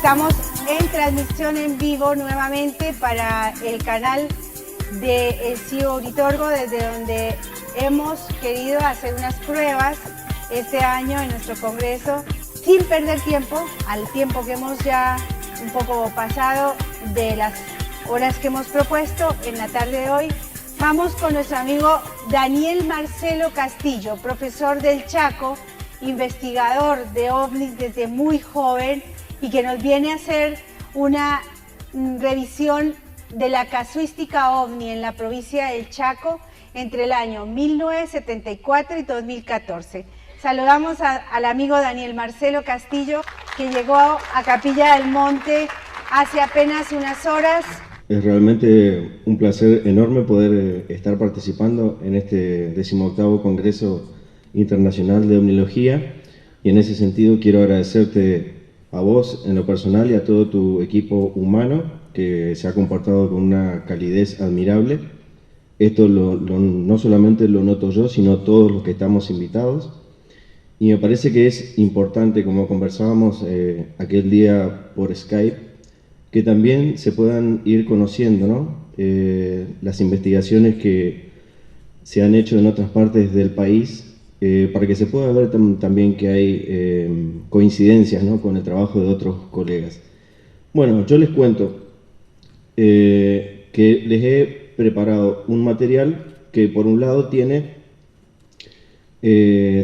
Estamos en transmisión en vivo nuevamente para el canal de El CIO Uritorgo, desde donde hemos querido hacer unas pruebas este año en nuestro congreso, sin perder tiempo, al tiempo que hemos ya un poco pasado de las horas que hemos propuesto en la tarde de hoy. Vamos con nuestro amigo Daniel Marcelo Castillo, profesor del Chaco, investigador de ovnis desde muy joven y que nos viene a hacer una revisión de la casuística ovni en la provincia del Chaco entre el año 1974 y 2014. Saludamos al amigo Daniel Marcelo Castillo, que llegó a Capilla del Monte hace apenas unas horas. Es realmente un placer enorme poder estar participando en este 18º Congreso Internacional de Ovnilogía, y en ese sentido quiero agradecerte a vos en lo personal y a todo tu equipo humano que se ha comportado con una calidez admirable. Esto no solamente lo noto yo, sino todos los que estamos invitados, y me parece que es importante, como conversábamos aquel día por Skype, que también se puedan ir conociendo, ¿no? Las investigaciones que se han hecho en otras partes del país, para que se pueda ver también que hay coincidencias, ¿no?, con el trabajo de otros colegas. Bueno, yo les cuento que les he preparado un material que por un lado tiene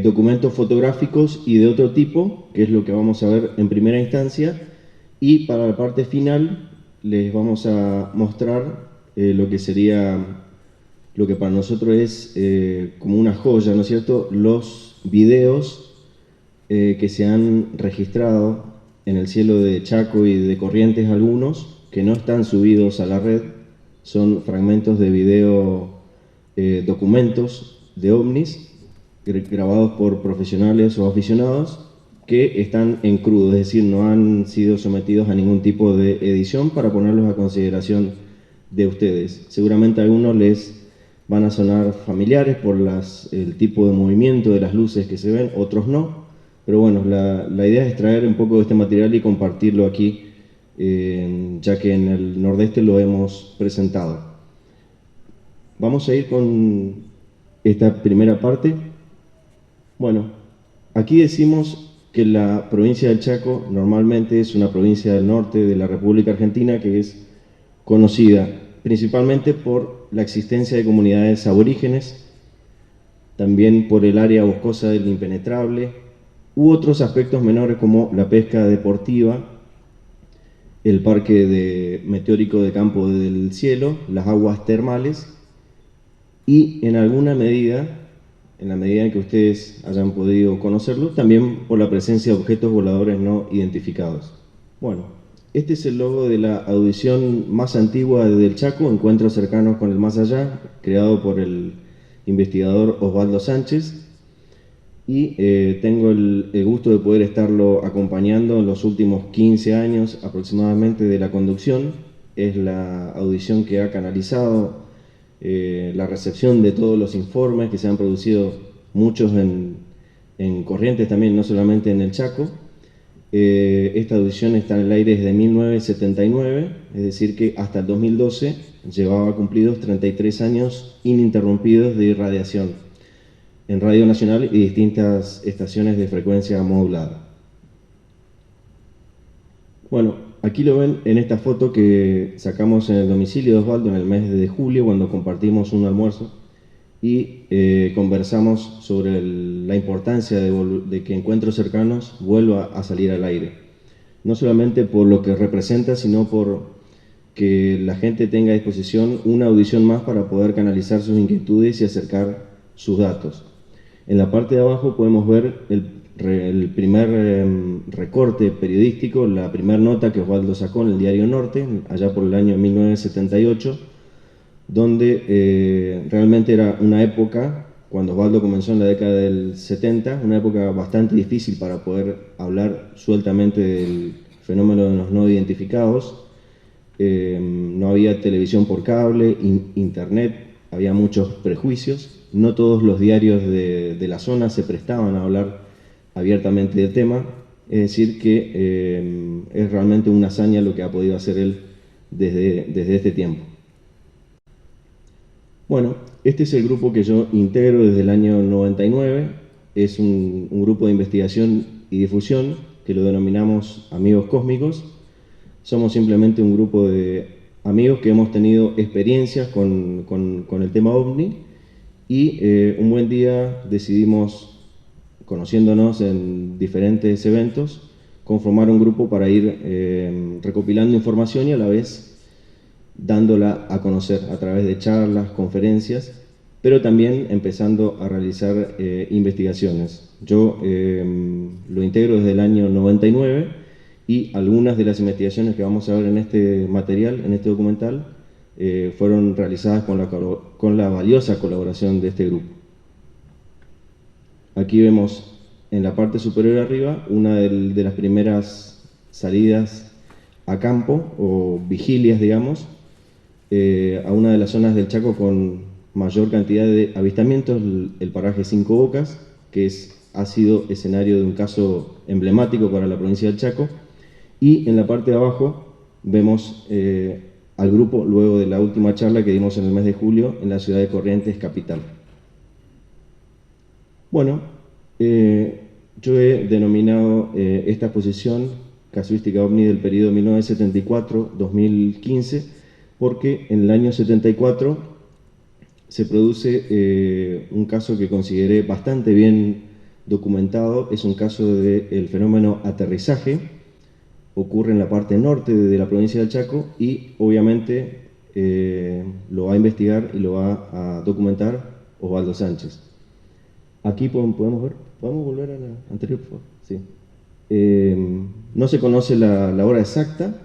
documentos fotográficos y de otro tipo, que es lo que vamos a ver en primera instancia, y para la parte final les vamos a mostrar lo que sería, lo que para nosotros es como una joya, ¿no es cierto?, los videos que se han registrado en el cielo de Chaco y de Corrientes, algunos que no están subidos a la red, son fragmentos de video, documentos de ovnis grabados por profesionales o aficionados que están en crudo, es decir, no han sido sometidos a ningún tipo de edición, para ponerlos a consideración de ustedes. Seguramente a algunos les van a sonar familiares por el tipo de movimiento de las luces que se ven, otros no, pero bueno, la idea es traer un poco de este material y compartirlo aquí, ya que en el Nordeste lo hemos presentado. Vamos a ir con esta primera parte. Bueno, aquí decimos que la provincia del Chaco normalmente es una provincia del norte de la República Argentina que es conocida principalmente por la existencia de comunidades aborígenes, también por el área boscosa del impenetrable, u otros aspectos menores como la pesca deportiva, el parque meteórico de Campo del Cielo, las aguas termales y en alguna medida, en la medida en que ustedes hayan podido conocerlo, también por la presencia de objetos voladores no identificados. Bueno, este es el logo de la audición más antigua del Chaco, Encuentros cercanos con el más allá, creado por el investigador Osvaldo Sánchez, y tengo el gusto de poder estarlo acompañando en los últimos 15 años aproximadamente de la conducción. Es la audición que ha canalizado la recepción de todos los informes que se han producido, muchos en Corrientes también, no solamente en el Chaco. Esta audición está en el aire desde 1979, es decir que hasta el 2012 llevaba cumplidos 33 años ininterrumpidos de irradiación en Radio Nacional y distintas estaciones de frecuencia modulada. Bueno, aquí lo ven en esta foto que sacamos en el domicilio de Osvaldo en el mes de julio, cuando compartimos un almuerzo y conversamos sobre la importancia de que Encuentros Cercanos vuelva a salir al aire. No solamente por lo que representa, sino por que la gente tenga a disposición una audición más para poder canalizar sus inquietudes y acercar sus datos. En la parte de abajo podemos ver el primer recorte periodístico, la primera nota que Osvaldo sacó en el Diario Norte, allá por el año 1978, donde realmente era una época, cuando Osvaldo comenzó en la década del 70, una época bastante difícil para poder hablar sueltamente del fenómeno de los no identificados. No había televisión por cable, internet, había muchos prejuicios. No todos los diarios de la zona se prestaban a hablar abiertamente del tema, Es decir, que es realmente una hazaña lo que ha podido hacer él desde este tiempo. Bueno, este es el grupo que yo integro desde el año 99. Es un grupo de investigación y difusión que lo denominamos Amigos Cósmicos. Somos simplemente un grupo de amigos que hemos tenido experiencias con el tema OVNI y un buen día decidimos, conociéndonos en diferentes eventos, conformar un grupo para ir recopilando información y a la vez dándola a conocer a través de charlas, conferencias, pero también empezando a realizar investigaciones. Yo lo integro desde el año 99 y algunas de las investigaciones que vamos a ver en este material, en este documental, fueron realizadas con la valiosa colaboración de este grupo. Aquí vemos en la parte superior arriba una de las primeras salidas a campo o vigilias, digamos, a una de las zonas del Chaco con mayor cantidad de avistamientos, el paraje Cinco Bocas, que ha sido escenario de un caso emblemático para la provincia del Chaco. Y en la parte de abajo vemos al grupo luego de la última charla que dimos en el mes de julio en la ciudad de Corrientes, capital. Bueno, yo he denominado esta exposición Casuística OVNI del periodo 1974-2015 porque en el año 74 se produce un caso que consideré bastante bien documentado. Es un caso del fenómeno aterrizaje. Ocurre en la parte norte de la provincia del Chaco y obviamente lo va a investigar y lo va a documentar Osvaldo Sánchez. Aquí podemos ver, ¿podemos volver a la anterior, por favor? Sí. No se conoce la hora exacta,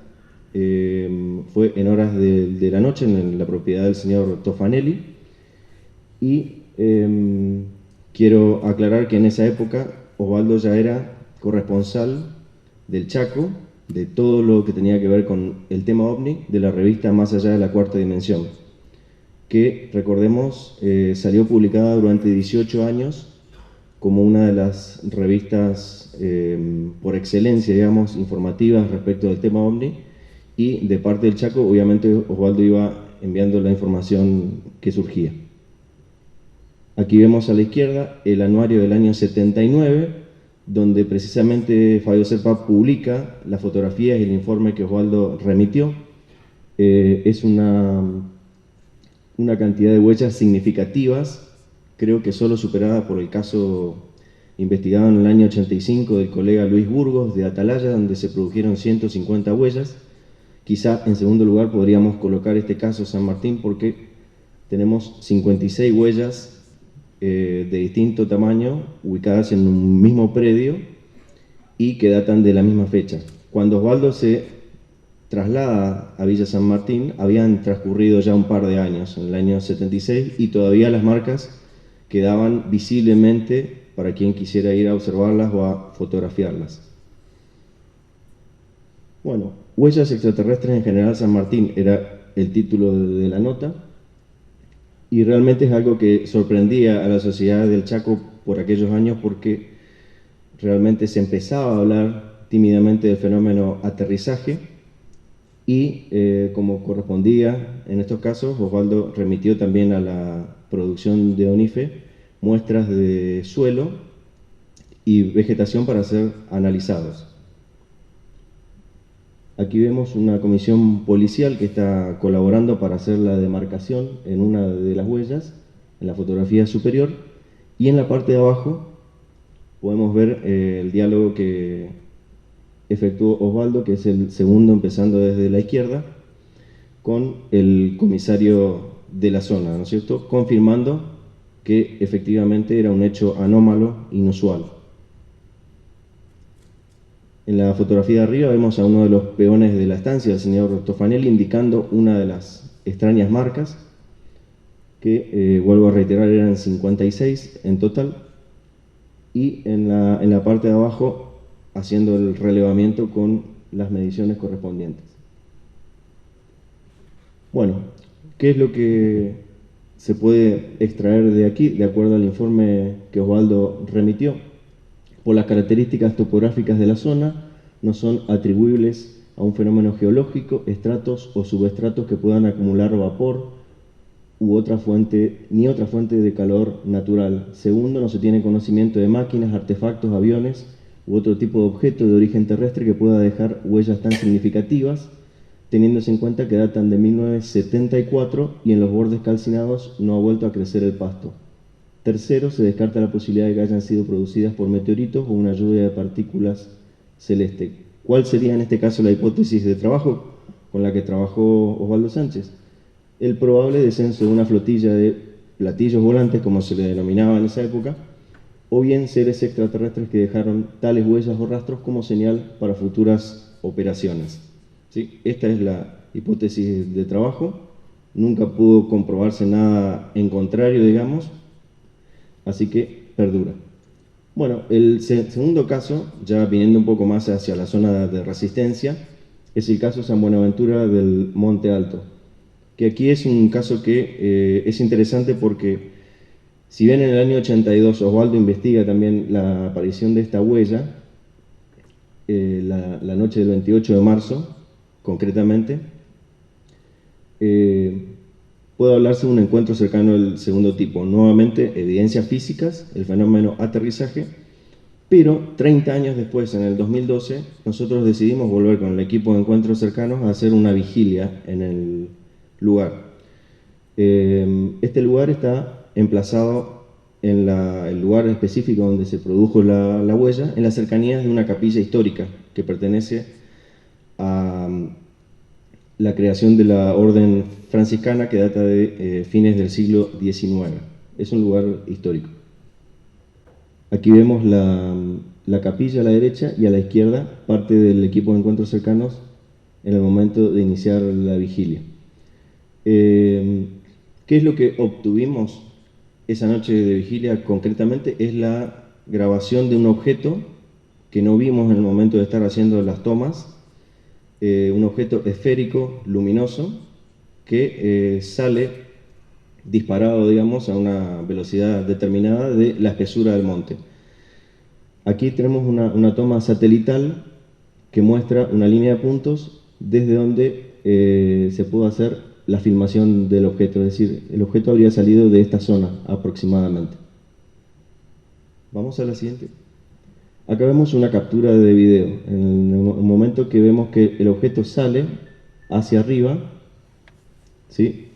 fue en horas de la noche en la propiedad del señor Tofanelli y quiero aclarar que en esa época Osvaldo ya era corresponsal del Chaco, de todo lo que tenía que ver con el tema OVNI, de la revista Más Allá de la Cuarta Dimensión, que, recordemos, salió publicada durante 18 años como una de las revistas por excelencia, digamos, informativas respecto del tema OVNI, y de parte del Chaco, obviamente, Osvaldo iba enviando la información que surgía. Aquí vemos a la izquierda el anuario del año 79, donde precisamente Fabio Serpa publica las fotografías y el informe que Osvaldo remitió. Es una cantidad de huellas significativas, creo que solo superada por el caso investigado en el año 85 del colega Luis Burgos de Atalaya, donde se produjeron 150 huellas. Quizá en segundo lugar podríamos colocar este caso San Martín porque tenemos 56 huellas de distinto tamaño ubicadas en un mismo predio y que datan de la misma fecha. Cuando Osvaldo se traslada a Villa San Martín, habían transcurrido ya un par de años, en el año 76, y todavía las marcas quedaban visiblemente para quien quisiera ir a observarlas o a fotografiarlas. Bueno, huellas extraterrestres en General San Martín era el título de la nota, y realmente es algo que sorprendía a la sociedad del Chaco por aquellos años porque realmente se empezaba a hablar tímidamente del fenómeno aterrizaje y como correspondía en estos casos, Osvaldo remitió también a la producción de ONIFE muestras de suelo y vegetación para ser analizados. Aquí vemos una comisión policial que está colaborando para hacer la demarcación en una de las huellas, en la fotografía superior, y en la parte de abajo podemos ver el diálogo que efectuó Osvaldo, que es el segundo empezando desde la izquierda, con el comisario de la zona, ¿no es cierto?, confirmando que efectivamente era un hecho anómalo, inusual. En la fotografía de arriba vemos a uno de los peones de la estancia, el señor Tofanelli, indicando una de las extrañas marcas, que vuelvo a reiterar eran 56 en total, y en la parte de abajo haciendo el relevamiento con las mediciones correspondientes. Bueno, ¿qué es lo que se puede extraer de aquí, de acuerdo al informe que Osvaldo remitió? por las características topográficas de la zona, no son atribuibles a un fenómeno geológico, estratos o subestratos que puedan acumular vapor ni otra fuente de calor natural. Segundo, no se tiene conocimiento de máquinas, artefactos, aviones u otro tipo de objeto de origen terrestre que pueda dejar huellas tan significativas, teniéndose en cuenta que datan de 1974 y en los bordes calcinados no ha vuelto a crecer el pasto. Tercero, se descarta la posibilidad de que hayan sido producidas por meteoritos o una lluvia de partículas celeste. ¿Cuál sería en este caso la hipótesis de trabajo con la que trabajó Osvaldo Sánchez? El probable descenso de una flotilla de platillos volantes, como se le denominaba en esa época, o bien seres extraterrestres que dejaron tales huellas o rastros como señal para futuras operaciones. ¿Sí? Esta es la hipótesis de trabajo. Nunca pudo comprobarse nada en contrario, digamos, así que perdura. Bueno, el segundo caso, ya viniendo un poco más hacia la zona de resistencia, es el caso San Buenaventura del Monte Alto, que aquí es un caso que es interesante porque, si bien en el año 82 Osvaldo investiga también la aparición de esta huella, la noche del 28 de marzo, concretamente, puede hablarse de un encuentro cercano del segundo tipo. Nuevamente, evidencias físicas, el fenómeno aterrizaje, pero 30 años después, en el 2012, nosotros decidimos volver con el equipo de encuentros cercanos a hacer una vigilia en el lugar. Este lugar está emplazado en el lugar específico donde se produjo la huella, en las cercanías de una capilla histórica que pertenece a la creación de la orden franciscana que data de fines del siglo XIX. Es un lugar histórico. Aquí vemos la capilla a la derecha y a la izquierda parte del equipo de encuentros cercanos en el momento de iniciar la vigilia. ¿Qué es lo que obtuvimos esa noche de vigilia concretamente? Es la grabación de un objeto que no vimos en el momento de estar haciendo las tomas, un objeto esférico, luminoso, que sale disparado, digamos, a una velocidad determinada de la espesura del monte. Aquí tenemos una toma satelital que muestra una línea de puntos desde donde se pudo hacer la filmación del objeto, es decir, el objeto habría salido de esta zona aproximadamente. Vamos a la siguiente. Acá vemos una captura de video. En el momento que vemos que el objeto sale hacia arriba, ¿sí?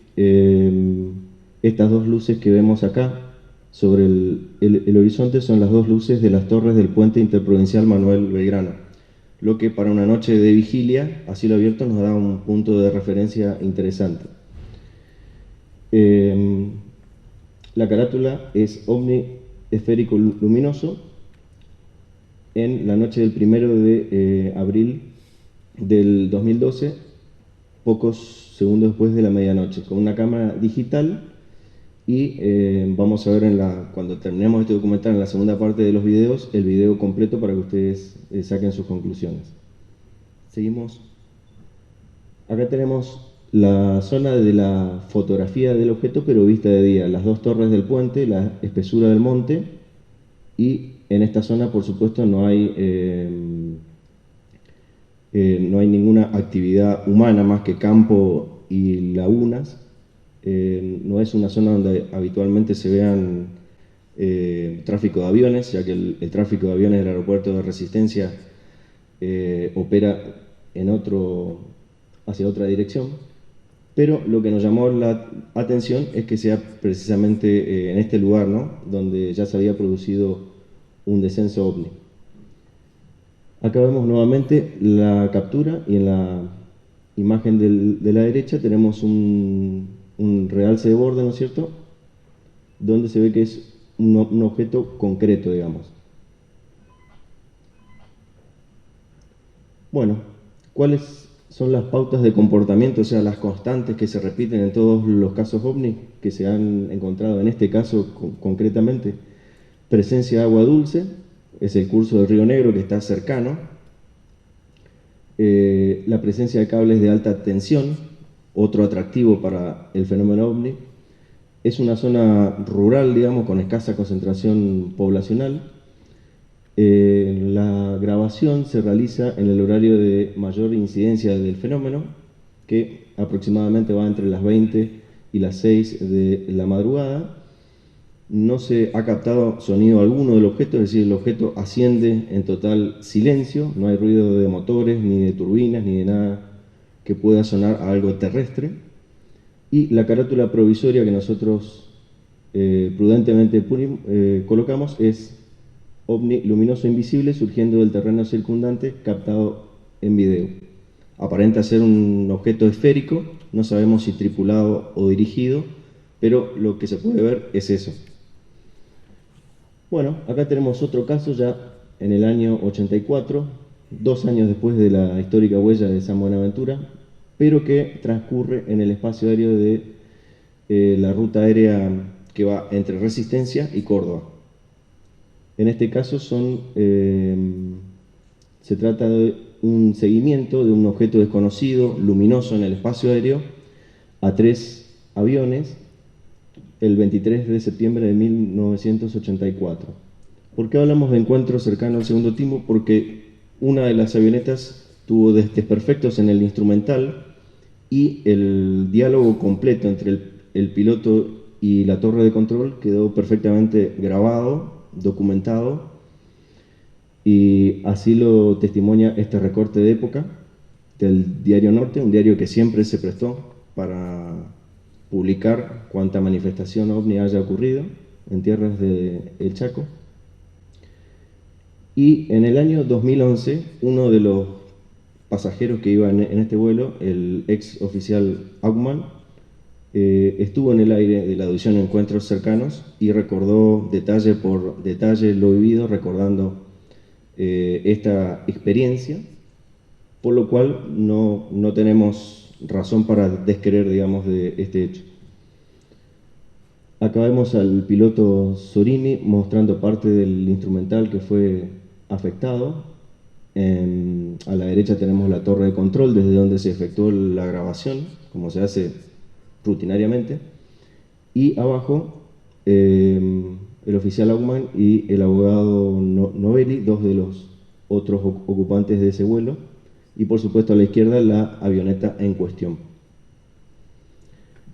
Estas dos luces que vemos acá sobre el horizonte son las dos luces de las torres del puente interprovincial Manuel Belgrano, lo que para una noche de vigilia a cielo abierto nos da un punto de referencia interesante. La carátula es ovni esférico luminoso en la noche del 1 de abril del 2012, pocos segundos después de la medianoche, con una cámara digital. Y vamos a ver cuando terminemos este documental, en la segunda parte de los videos, el video completo para que ustedes saquen sus conclusiones. Seguimos. Acá tenemos la zona de la fotografía del objeto, pero vista de día. Las dos torres del puente, la espesura del monte, y en esta zona, por supuesto, no hay ninguna actividad humana más que campo y lagunas. No es una zona donde habitualmente se vean tráfico de aviones, ya que el tráfico de aviones del aeropuerto de Resistencia opera hacia otra dirección, pero lo que nos llamó la atención es que sea precisamente en este lugar, ¿no?, donde ya se había producido un descenso ovni. Acá vemos nuevamente la captura y en la imagen de la derecha tenemos un realce de borde, ¿no es cierto?, donde se ve que es un objeto concreto, digamos. Bueno, ¿cuáles son las pautas de comportamiento, o sea, las constantes que se repiten en todos los casos ovni que se han encontrado en este caso concretamente? Presencia de agua dulce, es el curso del Río Negro que está cercano. La presencia de cables de alta tensión, otro atractivo para el fenómeno ovni. Es una zona rural, digamos, con escasa concentración poblacional. La grabación se realiza en el horario de mayor incidencia del fenómeno, que aproximadamente va entre las 20 y las 6 de la madrugada. No se ha captado sonido alguno del objeto, es decir, el objeto asciende en total silencio, no hay ruido de motores, ni de turbinas, ni de nada que pueda sonar a algo terrestre. Y la carátula provisoria que nosotros prudentemente colocamos es ovni luminoso invisible surgiendo del terreno circundante captado en video. Aparenta ser un objeto esférico, no sabemos si tripulado o dirigido, pero lo que se puede ver es eso. Bueno, acá tenemos otro caso ya en el año 84, 2 años después de la histórica huella de San Buenaventura, pero que transcurre en el espacio aéreo de la ruta aérea que va entre Resistencia y Córdoba. En este caso se trata de un seguimiento de un objeto desconocido, luminoso en el espacio aéreo, a 3 aviones, el 23 de septiembre de 1984. ¿Por qué hablamos de encuentros cercanos al segundo timo? Porque una de las avionetas tuvo desperfectos en el instrumental y el diálogo completo entre el piloto y la torre de control quedó perfectamente grabado, documentado, y así lo testimonia este recorte de época del Diario Norte, un diario que siempre se prestó para publicar cuanta manifestación ovni haya ocurrido en tierras del Chaco. Y en el año 2011, uno de los pasajeros que iba en este vuelo, el ex oficial Augman, estuvo en el aire de la división Encuentros Cercanos y recordó detalle por detalle lo vivido, recordando esta experiencia, por lo cual no tenemos razón para descreer, digamos, de este hecho. Acá vemos al piloto Sorini mostrando parte del instrumental que fue afectado. A la derecha tenemos la torre de control desde donde se efectuó la grabación, como se hace rutinariamente, y abajo el oficial Augman y el abogado Novelli, dos de los otros ocupantes de ese vuelo, y por supuesto a la izquierda la avioneta en cuestión.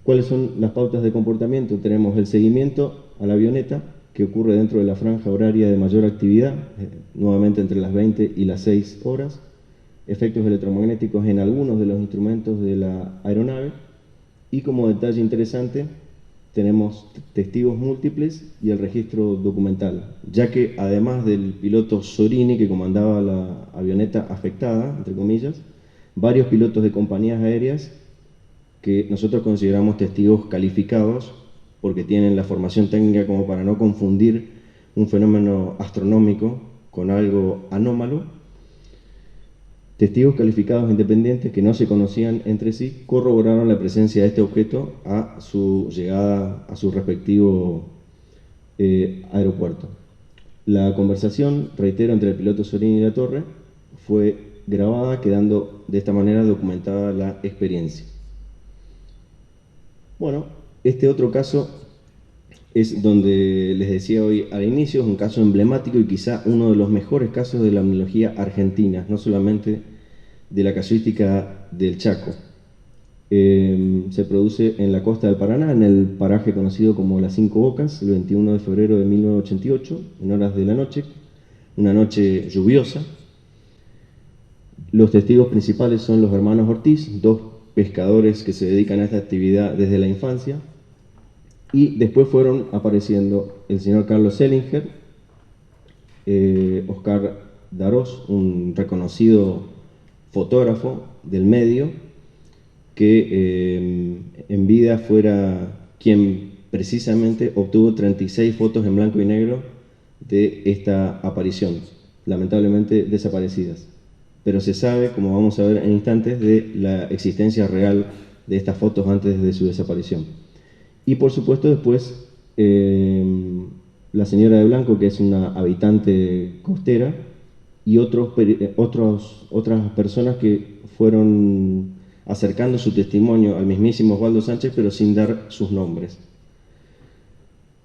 ¿Cuáles son las pautas de comportamiento? Tenemos el seguimiento a la avioneta, que ocurre dentro de la franja horaria de mayor actividad, nuevamente entre las 20 y las 6 horas, efectos electromagnéticos en algunos de los instrumentos de la aeronave, y como detalle interesante, tenemos testigos múltiples y el registro documental, ya que además del piloto Sorini, que comandaba la avioneta afectada, entre comillas, varios pilotos de compañías aéreas que nosotros consideramos testigos calificados porque tienen la formación técnica como para no confundir un fenómeno astronómico con algo anómalo. Testigos calificados independientes que no se conocían entre sí corroboraron la presencia de este objeto a su llegada a su respectivo aeropuerto. La conversación, reitero, entre el piloto Sorini y la torre fue grabada, quedando de esta manera documentada la experiencia. Bueno, este otro caso es donde les decía hoy al inicio, es un caso emblemático y quizá uno de los mejores casos de la omniología argentina, no solamente de la casuística del Chaco. Se produce en la costa del Paraná, en el paraje conocido como Las Cinco Bocas, el 21 de febrero de 1988, en horas de la noche, una noche lluviosa. Los testigos principales son los hermanos Ortiz, dos pescadores que se dedican a esta actividad desde la infancia, y después fueron apareciendo el señor Carlos Selinger, Oscar Darós, un reconocido fotógrafo del medio, que en vida fuera quien precisamente obtuvo 36 fotos en blanco y negro de esta aparición, lamentablemente desaparecidas. Pero se sabe, como vamos a ver en instantes, de la existencia real de estas fotos antes de su desaparición. Y por supuesto después la señora de blanco, que es una habitante costera, y otras personas que fueron acercando su testimonio al mismísimo Osvaldo Sánchez, pero sin dar sus nombres.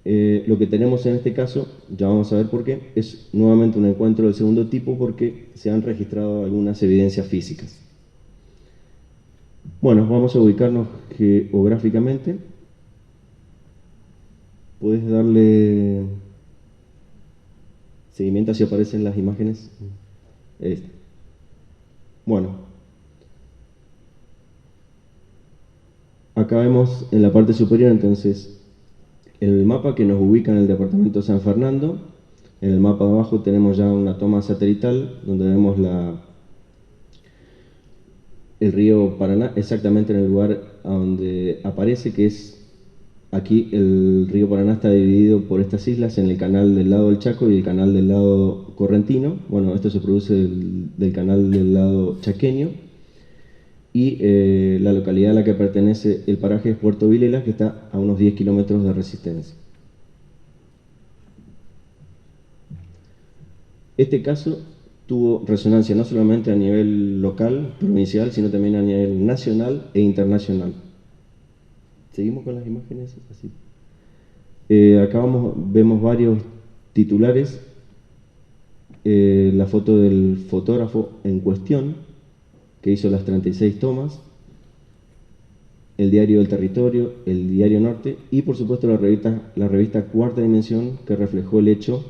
Lo que tenemos en este caso, ya vamos a ver por qué, es nuevamente un encuentro del segundo tipo porque se han registrado algunas evidencias físicas. Bueno, vamos a ubicarnos geográficamente. Puedes darle seguimiento si aparecen las imágenes. Bueno, acá vemos en la parte superior entonces el mapa que nos ubica en el departamento de San Fernando. En el mapa de abajo tenemos ya una toma satelital donde vemos el río Paraná exactamente en el lugar a donde aparece, que es aquí. El río Paraná está dividido por estas islas en el canal del lado del Chaco y el canal del lado correntino. Bueno, esto se produce del canal del lado chaqueño. Y la localidad a la que pertenece el paraje es Puerto Vilela, que está a unos 10 kilómetros de Resistencia. Este caso tuvo resonancia no solamente a nivel local, provincial, sino también a nivel nacional e internacional. ¿Seguimos con las imágenes? Así. Acá vemos varios titulares. La foto del fotógrafo en cuestión, que hizo las 36 tomas, el diario del Territorio, el diario Norte y por supuesto la revista Cuarta Dimensión, que reflejó el hecho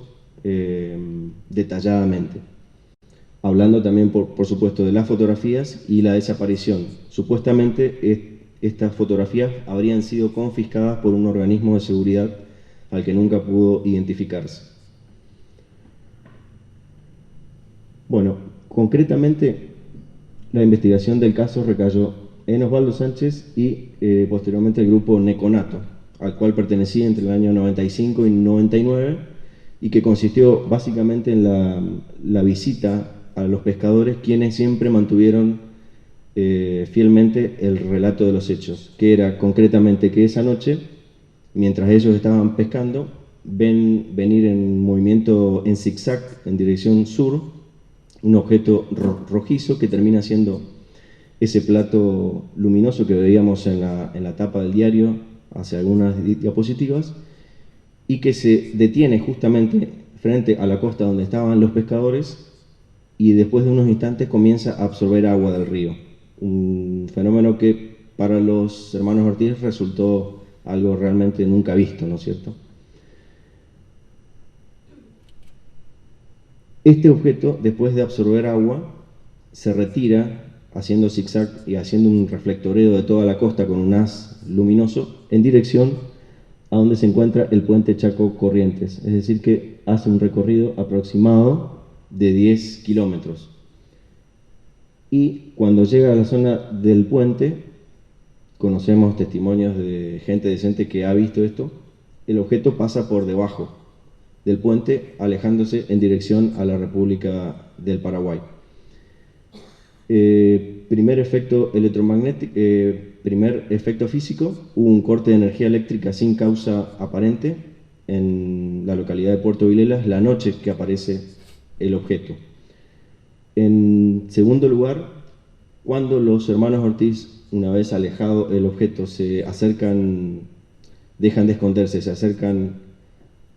detalladamente. Hablando también por supuesto de las fotografías y la desaparición. Supuestamente estas fotografías habrían sido confiscadas por un organismo de seguridad al que nunca pudo identificarse. Bueno, concretamente la investigación del caso recayó en Osvaldo Sánchez y posteriormente el grupo Neconato, al cual pertenecía entre el año 95 y 99 y que consistió básicamente en la visita a los pescadores, quienes siempre mantuvieron fielmente el relato de los hechos, que era concretamente que esa noche, mientras ellos estaban pescando, ven venir en movimiento en zigzag en dirección sur un objeto rojizo que termina siendo ese plato luminoso que veíamos en la tapa del diario hace algunas diapositivas, y que se detiene justamente frente a la costa donde estaban los pescadores y después de unos instantes comienza a absorber agua del río. Un fenómeno que para los hermanos Ortiz resultó algo realmente nunca visto, ¿no es cierto? Este objeto, después de absorber agua, se retira haciendo zigzag y haciendo un reflectoreo de toda la costa con un haz luminoso en dirección a donde se encuentra el puente Chaco Corrientes, es decir que hace un recorrido aproximado de 10 kilómetros. Y cuando llega a la zona del puente, conocemos testimonios de gente decente que ha visto esto, el objeto pasa por debajo del puente, alejándose en dirección a la República del Paraguay. Primer efecto electromagnético, primer efecto físico, hubo un corte de energía eléctrica sin causa aparente en la localidad de Puerto Vilelas la noche que aparece el objeto. En segundo lugar, cuando los hermanos Ortiz, una vez alejado el objeto, se acercan, dejan de esconderse, se acercan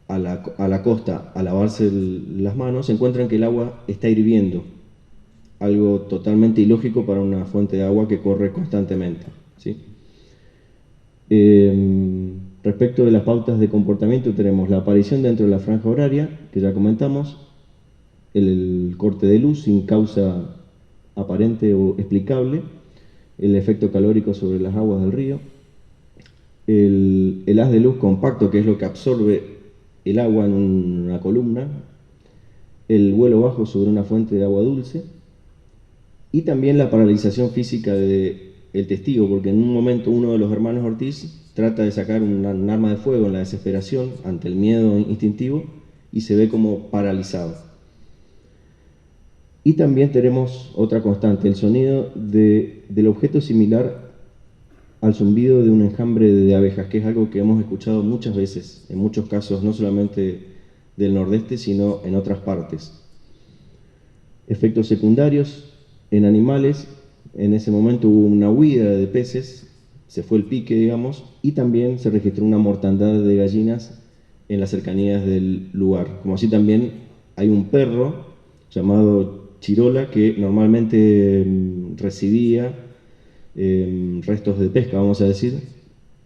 a la costa a lavarse las manos, se encuentran que el agua está hirviendo, algo totalmente ilógico para una fuente de agua que corre constantemente, ¿sí? Respecto de las pautas de comportamiento, tenemos la aparición dentro de la franja horaria, que ya comentamos, el corte de luz sin causa aparente o explicable, el efecto calórico sobre las aguas del río, el haz de luz compacto, que es lo que absorbe el agua en una columna, el vuelo bajo sobre una fuente de agua dulce y también la paralización física del testigo, porque en un momento uno de los hermanos Ortiz trata de sacar un arma de fuego en la desesperación ante el miedo instintivo y se ve como paralizado. Y también tenemos otra constante, el sonido del objeto similar al zumbido de un enjambre de abejas, que es algo que hemos escuchado muchas veces, en muchos casos, no solamente del nordeste, sino en otras partes. Efectos secundarios en animales, en ese momento hubo una huida de peces, se fue el pique, digamos, y también se registró una mortandad de gallinas en las cercanías del lugar. Como así también hay un perro llamado Chirola que normalmente recibía restos de pesca, vamos a decir,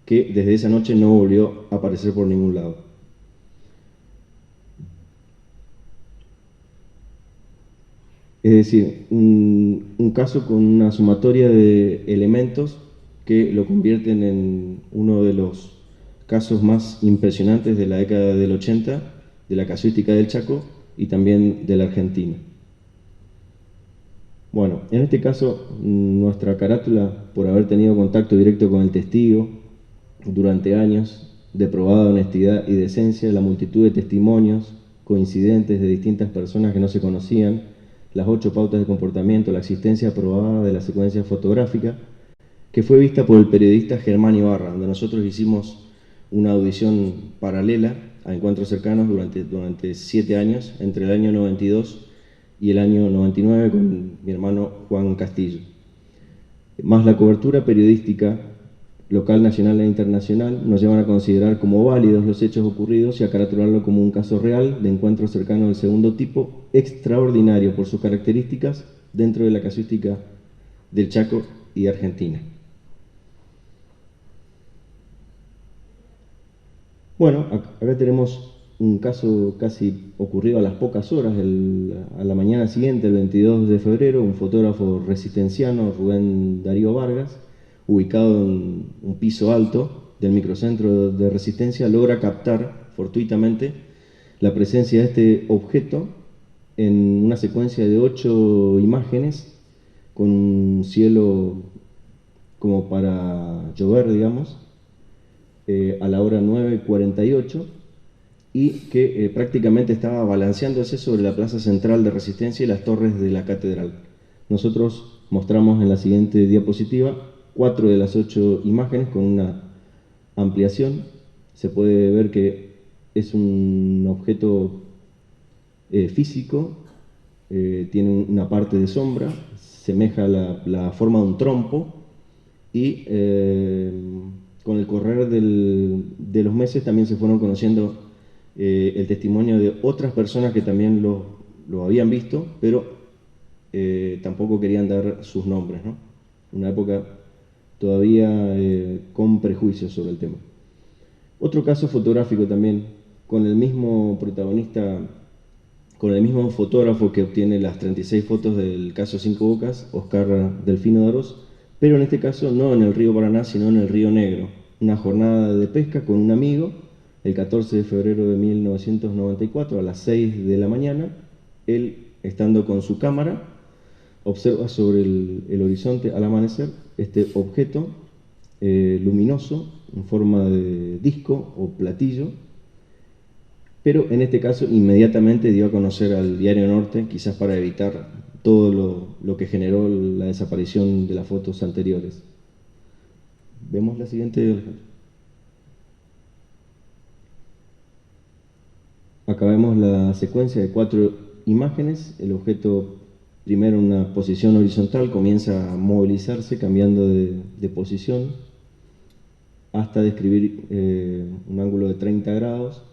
que desde esa noche no volvió a aparecer por ningún lado. Es decir, un caso con una sumatoria de elementos que lo convierten en uno de los casos más impresionantes de la década del 80, de la casuística del Chaco y también de la Argentina. Bueno, en este caso, nuestra carátula, por haber tenido contacto directo con el testigo durante años, de probada honestidad y decencia, la multitud de testimonios coincidentes de distintas personas que no se conocían, las 8 pautas de comportamiento, la existencia probada de la secuencia fotográfica, que fue vista por el periodista Germán Ibarra, donde nosotros hicimos una audición paralela a Encuentros Cercanos durante 7 años, entre el año 92 y el año 99, con mi hermano Juan Castillo. Más la cobertura periodística local, nacional e internacional nos llevan a considerar como válidos los hechos ocurridos y a caratularlo como un caso real de encuentro cercano del segundo tipo, extraordinario por sus características dentro de la casuística del Chaco y Argentina. Bueno, acá tenemos un caso casi ocurrido a las pocas horas, a la mañana siguiente, el 22 de febrero, un fotógrafo resistenciano, Rubén Darío Vargas, ubicado en un piso alto del microcentro de Resistencia, logra captar fortuitamente la presencia de este objeto en una secuencia de 8 imágenes con un cielo como para llover, digamos, a la hora 9:48 y que prácticamente estaba balanceándose sobre la plaza central de Resistencia y las torres de la catedral. Nosotros mostramos en la siguiente diapositiva 4 de las 8 imágenes con una ampliación. Se puede ver que es un objeto físico, tiene una parte de sombra, semeja la forma de un trompo y con el correr de los meses también se fueron conociendo el testimonio de otras personas que también lo habían visto, pero tampoco querían dar sus nombres, ¿no? Una época todavía con prejuicios sobre el tema. Otro caso fotográfico también, con el mismo protagonista, con el mismo fotógrafo que obtiene las 36 fotos del caso Cinco Bocas, Oscar Delfino Darós, pero en este caso no en el río Paraná, sino en el río Negro. Una jornada de pesca con un amigo, el 14 de febrero de 1994, a las 6 de la mañana. Él, estando con su cámara, observa sobre el horizonte al amanecer este objeto luminoso en forma de disco o platillo, pero en este caso inmediatamente dio a conocer al Diario Norte, quizás para evitar todo lo que generó la desaparición de las fotos anteriores. Vemos la siguiente. Acá vemos la secuencia de 4 imágenes. El objeto, primero en una posición horizontal, comienza a movilizarse cambiando de posición hasta describir un ángulo de 30 grados.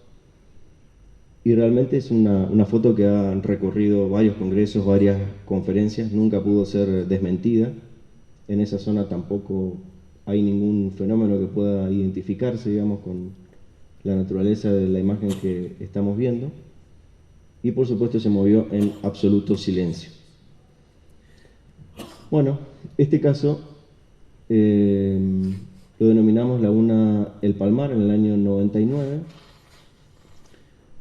Y realmente es una foto que ha recorrido varios congresos, varias conferencias, nunca pudo ser desmentida. En esa zona tampoco hay ningún fenómeno que pueda identificarse, digamos, con la naturaleza de la imagen que estamos viendo. Y por supuesto se movió en absoluto silencio. Bueno, este caso lo denominamos Laguna El Palmar en el año 99.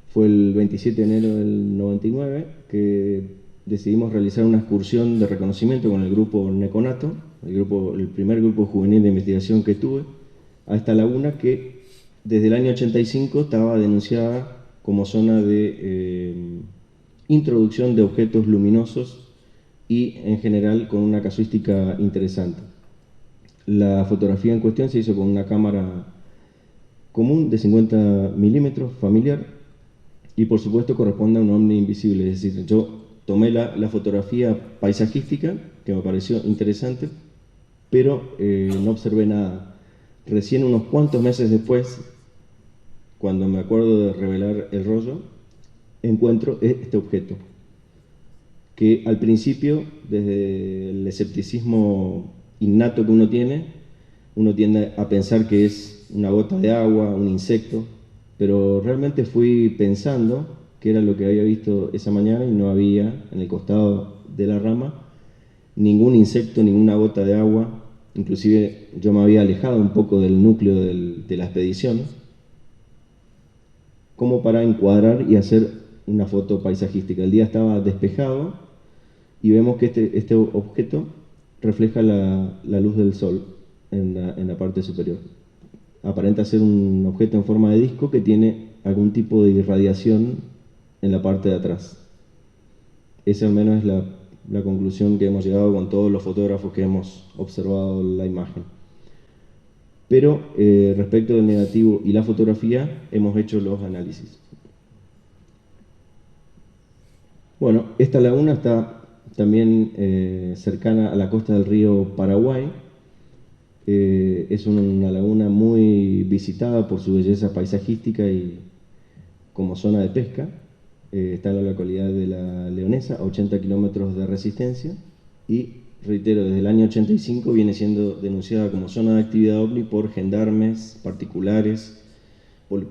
Fue el 27 de enero del 99 que decidimos realizar una excursión de reconocimiento con el grupo Neconato, el primer grupo juvenil de investigación que tuve, a esta laguna que desde el año 85 estaba denunciada como zona de introducción de objetos luminosos y en general con una casuística interesante. La fotografía en cuestión se hizo con una cámara común de 50 milímetros familiar y por supuesto corresponde a un ovni invisible, es decir, yo tomé la fotografía paisajística que me pareció interesante, pero no observé nada. Recién unos cuantos meses después, cuando me acuerdo de revelar el rollo, encuentro este objeto, que al principio, desde el escepticismo innato que uno tiende a pensar que es una gota de agua, un insecto, pero realmente fui pensando que era lo que había visto esa mañana y no había en el costado de la rama ningún insecto, ninguna gota de agua. Inclusive yo me había alejado un poco del núcleo de la expedición, como para encuadrar y hacer una foto paisajística. El día estaba despejado y vemos que este objeto refleja la luz del sol en la parte superior. Aparenta ser un objeto en forma de disco que tiene algún tipo de irradiación en la parte de atrás. Esa al menos es la conclusión que hemos llegado con todos los fotógrafos que hemos observado la imagen. Pero respecto del negativo y la fotografía, hemos hecho los análisis. Bueno, esta laguna está también cercana a la costa del río Paraguay. Es una laguna muy visitada por su belleza paisajística y como zona de pesca. Está en la localidad de La Leonesa, a 80 kilómetros de Resistencia, y reitero, desde el año 85 viene siendo denunciada como zona de actividad OVNI por gendarmes, particulares,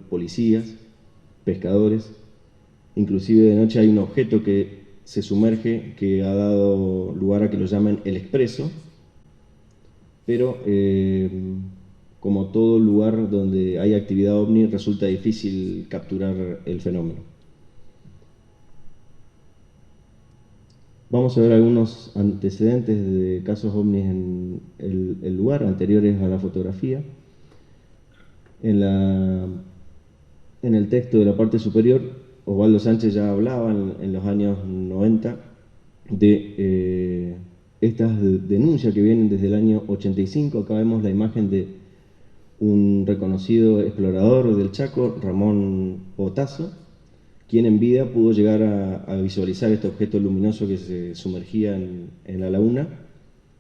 policías, pescadores. Inclusive de noche hay un objeto que se sumerge, que ha dado lugar a que lo llamen el Expreso, pero como todo lugar donde hay actividad OVNI resulta difícil capturar el fenómeno. Vamos a ver algunos antecedentes de casos ovnis en el lugar, anteriores a la fotografía. En el texto de la parte superior, Osvaldo Sánchez ya hablaba en los años 90 de estas denuncias que vienen desde el año 85. Acá vemos la imagen de un reconocido explorador del Chaco, Ramón Otazo, quien en vida pudo llegar a visualizar este objeto luminoso que se sumergía en la laguna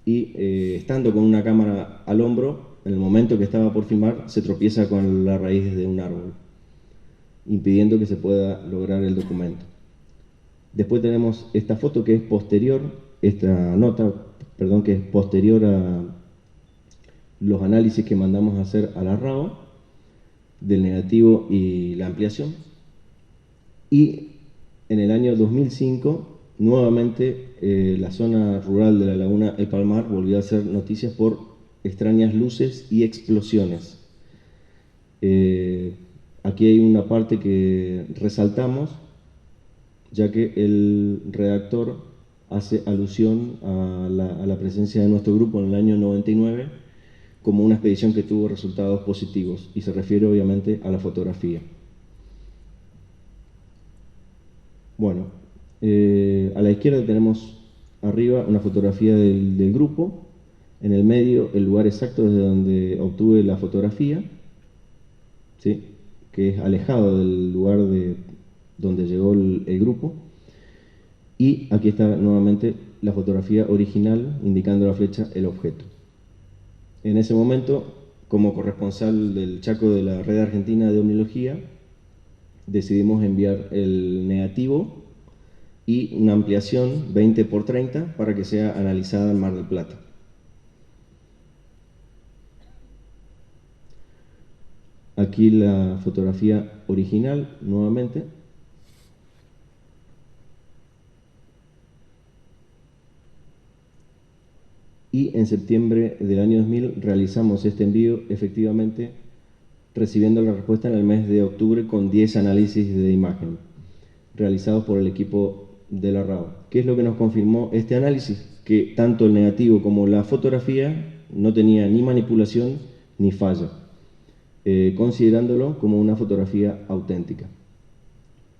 y estando con una cámara al hombro, en el momento que estaba por filmar, se tropieza con la raíz de un árbol, impidiendo que se pueda lograr el documento. Después tenemos esta foto que es posterior, esta nota, perdón, que es posterior a los análisis que mandamos a hacer a la RAO del negativo y la ampliación. Y en el año 2005, nuevamente, la zona rural de la laguna El Palmar volvió a hacer noticias por extrañas luces y explosiones. Aquí hay una parte que resaltamos, ya que el redactor hace alusión a la presencia de nuestro grupo en el año 99 como una expedición que tuvo resultados positivos, y se refiere obviamente a la fotografía. Bueno, a la izquierda tenemos arriba una fotografía del grupo, en el medio el lugar exacto desde donde obtuve la fotografía, ¿sí?, que es alejado del lugar donde llegó el grupo, y aquí está nuevamente la fotografía original indicando la flecha el objeto. En ese momento, como corresponsal del Chaco de la Red Argentina de Omnilogía, decidimos enviar el negativo y una ampliación 20x30 para que sea analizada en Mar del Plata. Aquí la fotografía original nuevamente. Y en septiembre del año 2000 realizamos este envío, efectivamente recibiendo la respuesta en el mes de octubre con 10 análisis de imagen realizados por el equipo de la RAO. ¿Qué es lo que nos confirmó este análisis? Que tanto el negativo como la fotografía no tenía ni manipulación ni falla, considerándolo como una fotografía auténtica.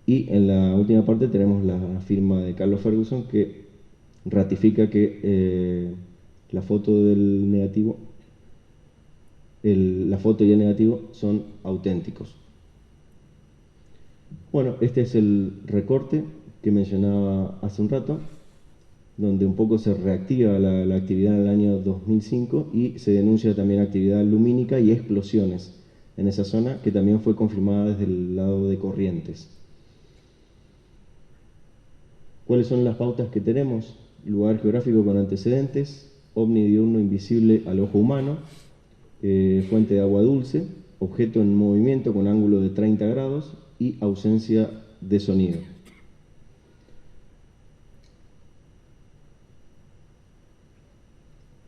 Y en la última parte tenemos la firma de Carlos Ferguson, que ratifica que la foto del negativo, la foto y el negativo son auténticos. Bueno, este es el recorte que mencionaba hace un rato, donde un poco se reactiva la actividad en el año 2005 y se denuncia también actividad lumínica y explosiones en esa zona, que también fue confirmada desde el lado de Corrientes. ¿Cuáles son las pautas que tenemos? Lugar geográfico con antecedentes, ovni diurno invisible al ojo humano, fuente de agua dulce, objeto en movimiento con ángulo de 30 grados y ausencia de sonido.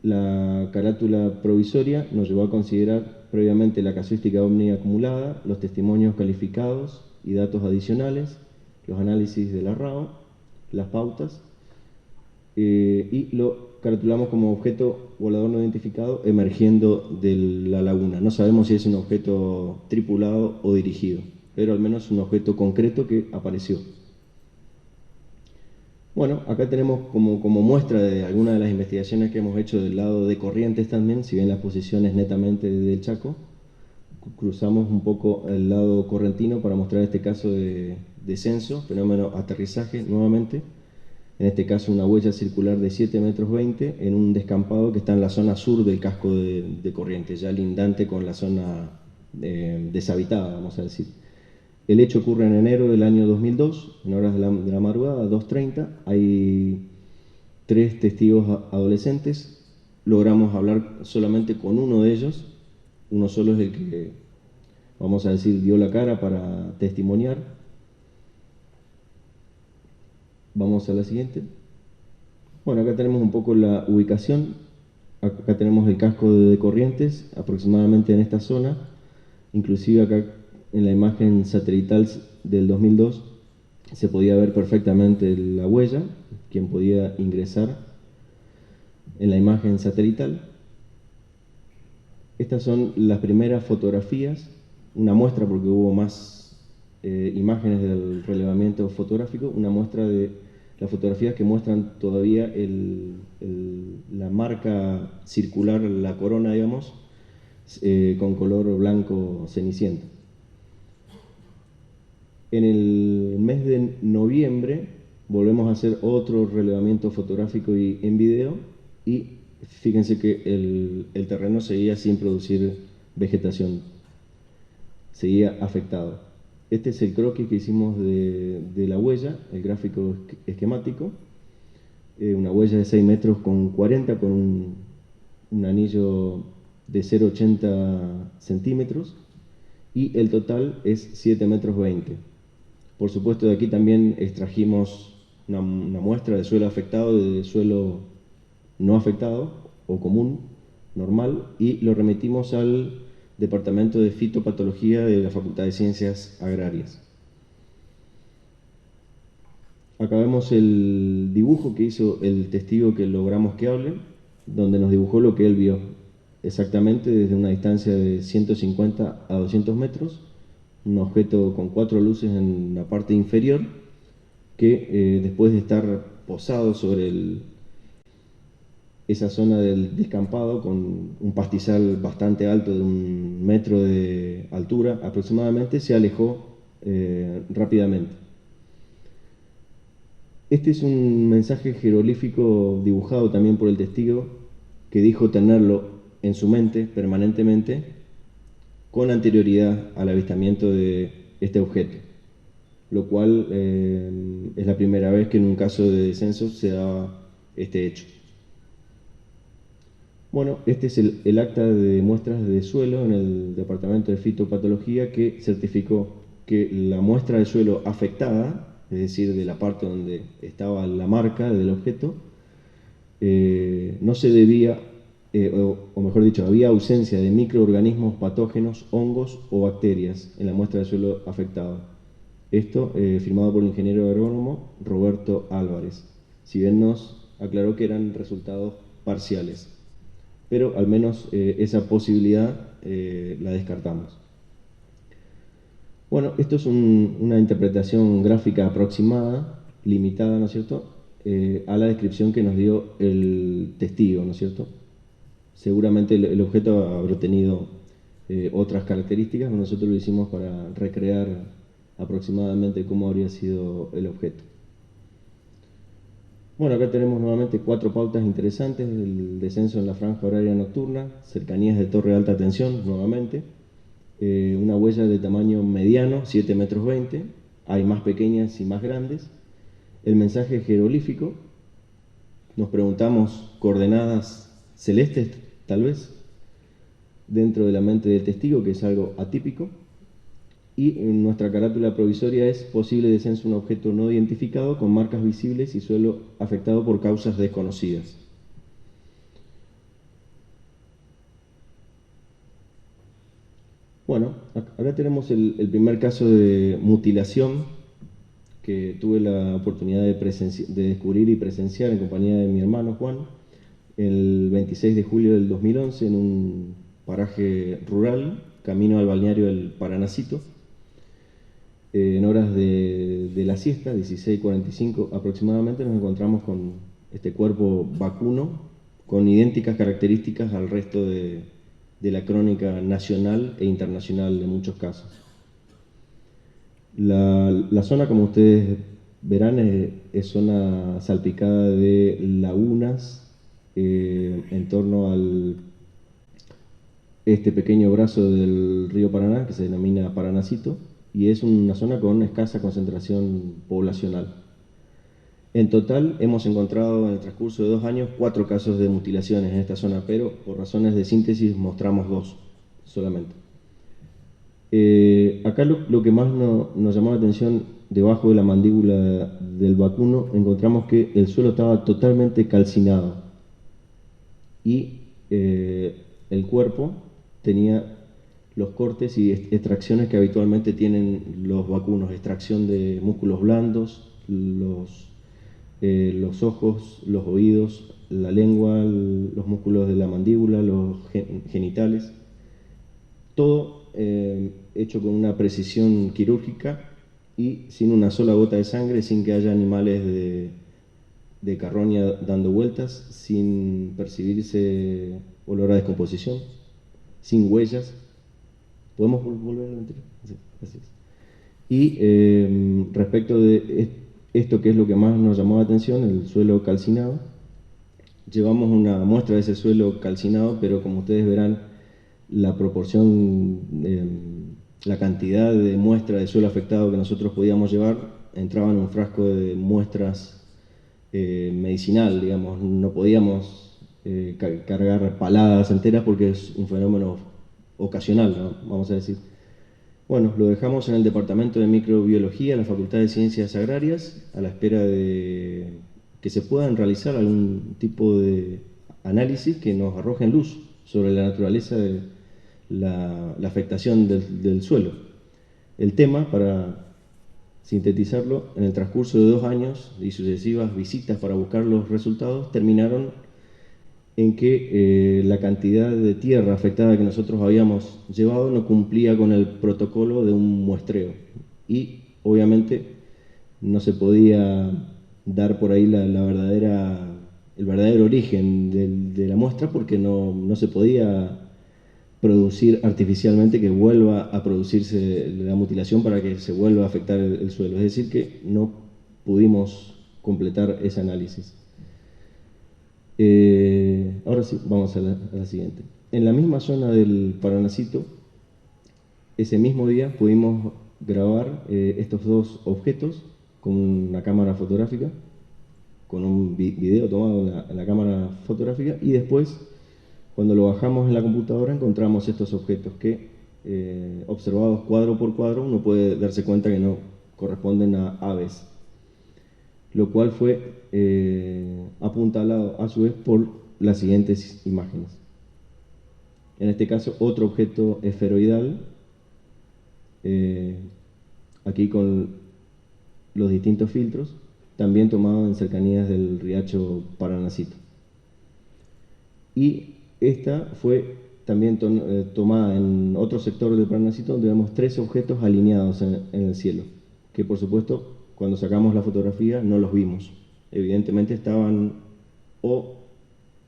La carátula provisoria nos llevó a considerar previamente la casuística ovni acumulada, los testimonios calificados y datos adicionales, los análisis de la RAO, las pautas, y lo caratulamos como objeto volador no identificado emergiendo de la laguna. No sabemos si es un objeto tripulado o dirigido, pero al menos un objeto concreto que apareció. Bueno, acá tenemos como muestra de algunas de las investigaciones que hemos hecho del lado de Corrientes también, si bien la posición es netamente del Chaco, cruzamos un poco el lado correntino para mostrar este caso de descenso, fenómeno aterrizaje nuevamente, en este caso una huella circular de 7,20 metros en un descampado que está en la zona sur del casco de Corrientes, ya lindante con la zona deshabitada, vamos a decir. El hecho ocurre en enero del año 2002, en horas de la madrugada, 2:30. Hay 3 testigos adolescentes. Logramos hablar solamente con uno de ellos. Uno solo es el que, vamos a decir, dio la cara para testimoniar. Vamos a la siguiente. Bueno, acá tenemos un poco la ubicación. Acá tenemos el casco de Corrientes, aproximadamente en esta zona. Inclusive acá en la imagen satelital del 2002 se podía ver perfectamente la huella, quien podía ingresar en la imagen satelital. Estas son las primeras fotografías, una muestra porque hubo más imágenes del relevamiento fotográfico, una muestra de las fotografías que muestran todavía la marca circular, la corona, digamos, con color blanco ceniciento. En el mes de noviembre volvemos a hacer otro relevamiento fotográfico y en video y fíjense que el terreno seguía sin producir vegetación, seguía afectado. Este es el croquis que hicimos de la huella, el gráfico esquemático, una huella de 6,40 metros con un anillo de 0,80 centímetros y el total es 7,20 metros. Por supuesto, de aquí también extrajimos una muestra de suelo afectado y de suelo no afectado o común, normal, y lo remitimos al Departamento de Fitopatología de la Facultad de Ciencias Agrarias. Acá vemos el dibujo que hizo el testigo que logramos que hable, donde nos dibujó lo que él vio, exactamente desde una distancia de 150 a 200 metros, un objeto con 4 luces en la parte inferior que después de estar posado sobre esa zona del descampado con un pastizal bastante alto de 1 metro de altura aproximadamente, se alejó rápidamente. Este es un mensaje jeroglífico dibujado también por el testigo que dijo tenerlo en su mente permanentemente con anterioridad al avistamiento de este objeto, lo cual es la primera vez que en un caso de descenso se daba este hecho. Bueno, este es el acta de muestras de suelo en el Departamento de Fitopatología que certificó que la muestra de suelo afectada, es decir, de la parte donde estaba la marca del objeto, no se debía, o mejor dicho, había ausencia de microorganismos patógenos, hongos o bacterias en la muestra de suelo afectado. Esto firmado por el ingeniero agrónomo Roberto Álvarez, si bien nos aclaró que eran resultados parciales, pero al menos esa posibilidad la descartamos. Bueno, esto es una interpretación gráfica aproximada, limitada, ¿no es cierto?, a la descripción que nos dio el testigo, ¿no es cierto? Seguramente el objeto habrá tenido otras características, pero nosotros lo hicimos para recrear aproximadamente cómo habría sido el objeto. Bueno, acá tenemos nuevamente 4 pautas interesantes: el descenso en la franja horaria nocturna, cercanías de torre de alta tensión, nuevamente, una huella de tamaño mediano, 7 metros 20, hay más pequeñas y más grandes. El mensaje jeroglífico, nos preguntamos, coordenadas celestes, tal vez, dentro de la mente del testigo, que es algo atípico. Y en nuestra carátula provisoria es posible descenso de un objeto no identificado con marcas visibles y suelo afectado por causas desconocidas. Bueno, acá tenemos el primer caso de mutilación que tuve la oportunidad de descubrir y presenciar en compañía de mi hermano Juan el 26 de julio del 2011 en un paraje rural, camino al balneario del Paranacito. En horas de la siesta, 16:45 aproximadamente, nos encontramos con este cuerpo vacuno con idénticas características al resto de la crónica nacional e internacional de muchos casos. La zona, como ustedes verán, es zona salpicada de lagunas en torno al este pequeño brazo del río Paraná, que se denomina Paranacito, y es una zona con escasa concentración poblacional. En total hemos encontrado en el transcurso de 2 años 4 casos de mutilaciones en esta zona, pero por razones de síntesis mostramos 2 solamente. Acá lo que más nos llamó la atención, debajo de la mandíbula del vacuno, encontramos que el suelo estaba totalmente calcinado y el cuerpo tenía los cortes y extracciones que habitualmente tienen los vacunos, extracción de músculos blandos, los ojos, los oídos, la lengua, los músculos de la mandíbula, los genitales, todo hecho con una precisión quirúrgica y sin una sola gota de sangre, sin que haya animales de carroña dando vueltas, sin percibirse olor a descomposición, sin huellas. ¿Podemos volver a la anterior? Sí, gracias. Y respecto de esto, que es lo que más nos llamó la atención, el suelo calcinado, llevamos una muestra de ese suelo calcinado, pero como ustedes verán, la proporción, la cantidad de muestra de suelo afectado que nosotros podíamos llevar entraba en un frasco de muestras medicinal, digamos. No podíamos cargar paladas enteras porque es un fenómeno ocasional, ¿no? Vamos a decir. Bueno, lo dejamos en el Departamento de Microbiología, en la Facultad de Ciencias Agrarias, a la espera de que se puedan realizar algún tipo de análisis que nos arrojen luz sobre la naturaleza de la afectación del suelo. El tema, para sintetizarlo, en el transcurso de 2 años y sucesivas visitas para buscar los resultados, terminaron en que la cantidad de tierra afectada que nosotros habíamos llevado no cumplía con el protocolo de un muestreo. Y obviamente no se podía dar por ahí el verdadero origen de la muestra, porque no se podía producir artificialmente que vuelva a producirse la mutilación para que se vuelva a afectar el suelo. Es decir, que no pudimos completar ese análisis. Ahora sí, vamos a la siguiente. En la misma zona del Paranacito, ese mismo día pudimos grabar estos 2 objetos con una cámara fotográfica, con un video tomado en la cámara fotográfica, y después, cuando lo bajamos en la computadora, encontramos estos objetos que, observados cuadro por cuadro, uno puede darse cuenta que no corresponden a aves, lo cual fue apuntalado a su vez por las siguientes imágenes. En este caso, otro objeto esferoidal, aquí con los distintos filtros, también tomado en cercanías del riacho Paranacito. Y esta fue también tomada en otro sector del Paranacito, donde vemos 3 objetos alineados en el cielo, que por supuesto, cuando sacamos la fotografía no los vimos. Evidentemente estaban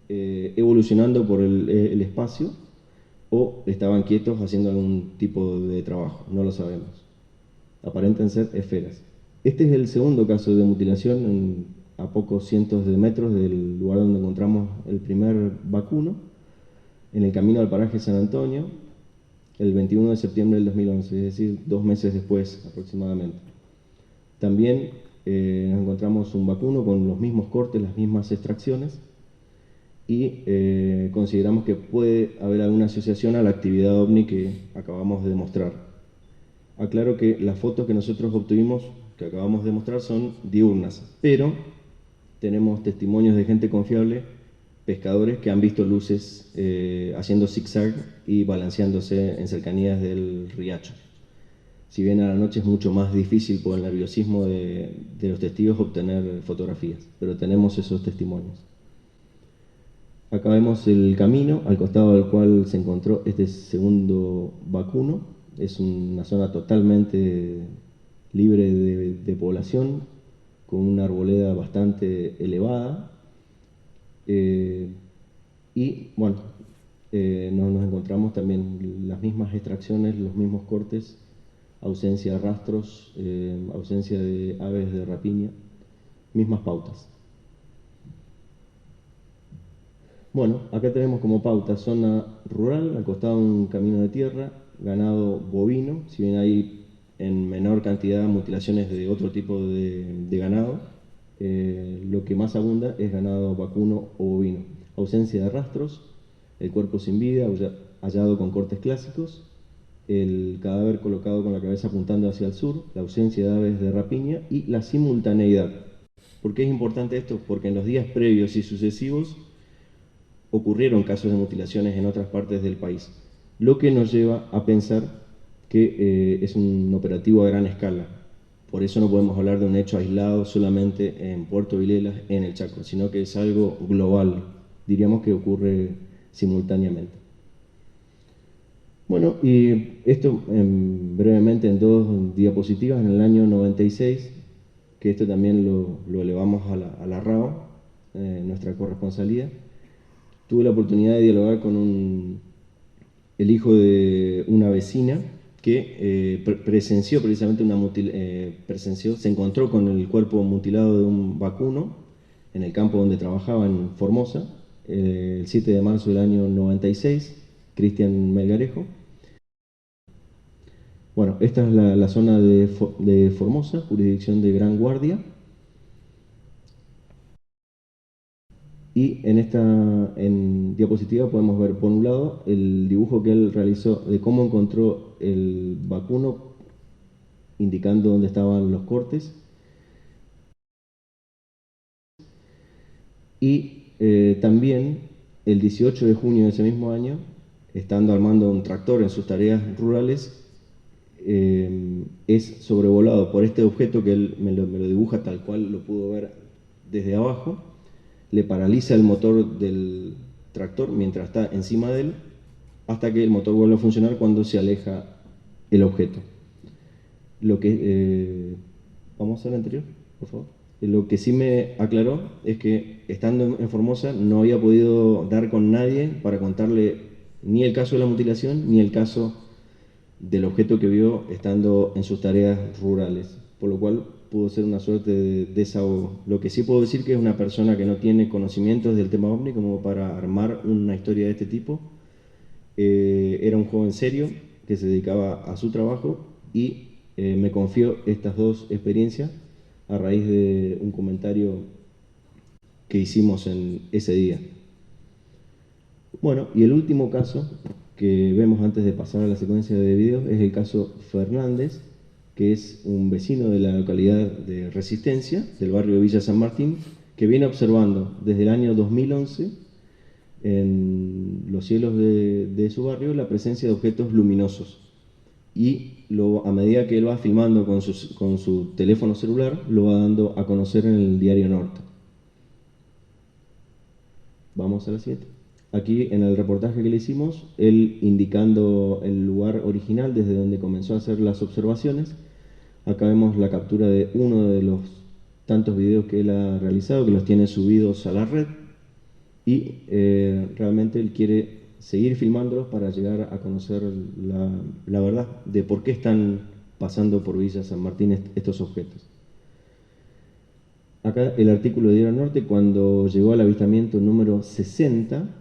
evolucionando por el espacio, o estaban quietos haciendo algún tipo de trabajo, no lo sabemos. Aparentan ser esferas. Este es el segundo caso de mutilación a pocos cientos de metros del lugar donde encontramos el primer vacuno, en el camino al paraje San Antonio. el 21 de septiembre del 2011, es decir, 2 meses después aproximadamente. También nos encontramos un vacuno con los mismos cortes, las mismas extracciones, y consideramos que puede haber alguna asociación a la actividad OVNI que acabamos de demostrar. Aclaro que las fotos que nosotros obtuvimos, que acabamos de mostrar, son diurnas, pero tenemos testimonios de gente confiable, pescadores que han visto luces haciendo zigzag y balanceándose en cercanías del riacho. Si bien a la noche es mucho más difícil por el nerviosismo de los testigos obtener fotografías, pero tenemos esos testimonios. Acá vemos el camino al costado del cual se encontró este segundo vacuno. Es una zona totalmente libre de población, con una arboleda bastante elevada. Y bueno, nos encontramos también las mismas extracciones, los mismos cortes, ausencia de rastros, ausencia de aves de rapiña, mismas pautas. Bueno, acá tenemos como pauta zona rural, al costado un camino de tierra, ganado bovino, si bien hay en menor cantidad mutilaciones de otro tipo de ganado, lo que más abunda es ganado vacuno o bovino. Ausencia de rastros, el cuerpo sin vida, hallado con cortes clásicos, el cadáver colocado con la cabeza apuntando hacia el sur, la ausencia de aves de rapiña y la simultaneidad. ¿Por qué es importante esto? Porque en los días previos y sucesivos ocurrieron casos de mutilaciones en otras partes del país, lo que nos lleva a pensar que es un operativo a gran escala. Por eso no podemos hablar de un hecho aislado solamente en Puerto Vilelas, en el Chaco, sino que es algo global, diríamos que ocurre simultáneamente. Bueno, y esto brevemente en 2 diapositivas, en el año 96, que esto también lo elevamos a la RAO, nuestra corresponsalía. Tuve la oportunidad de dialogar con el hijo de una vecina que presenció precisamente se encontró con el cuerpo mutilado de un vacuno en el campo donde trabajaba en Formosa, el 7 de marzo del año 96, Cristian Melgarejo. Bueno, esta es la zona de Formosa, jurisdicción de Gran Guardia. Y en diapositiva podemos ver, por un lado, el dibujo que él realizó de cómo encontró el vacuno, indicando dónde estaban los cortes. Y también, el 18 de junio de ese mismo año, estando armando un tractor en sus tareas rurales, es sobrevolado por este objeto que él me lo dibuja tal cual lo pudo ver desde abajo. Le paraliza el motor del tractor mientras está encima de él, hasta que el motor vuelve a funcionar cuando se aleja el objeto. Vamos al anterior, por favor. Lo que sí me aclaró es que estando en Formosa no había podido dar con nadie para contarle ni el caso de la mutilación ni el caso del objeto que vio estando en sus tareas rurales, por lo cual pudo ser una suerte de desahogo. Lo que sí puedo decir que es una persona que no tiene conocimientos del tema OVNI como para armar una historia de este tipo. Era un joven serio que se dedicaba a su trabajo y me confió estas 2 experiencias a raíz de un comentario que hicimos en ese día. Bueno, y el último caso que vemos antes de pasar a la secuencia de videos es el caso Fernández, que es un vecino de la localidad de Resistencia, del barrio de Villa San Martín, que viene observando desde el año 2011 en los cielos de su barrio la presencia de objetos luminosos. Y a medida que él va filmando con su teléfono celular, lo va dando a conocer en el Diario Norte. Vamos a la siguiente. Aquí en el reportaje que le hicimos, él indicando el lugar original desde donde comenzó a hacer las observaciones. Acá vemos la captura de uno de los tantos videos que él ha realizado, que los tiene subidos a la red. Y realmente él quiere seguir filmándolos para llegar a conocer la verdad de por qué están pasando por Villa San Martín estos objetos. Acá el artículo de Diario Norte, cuando llegó al avistamiento número 60,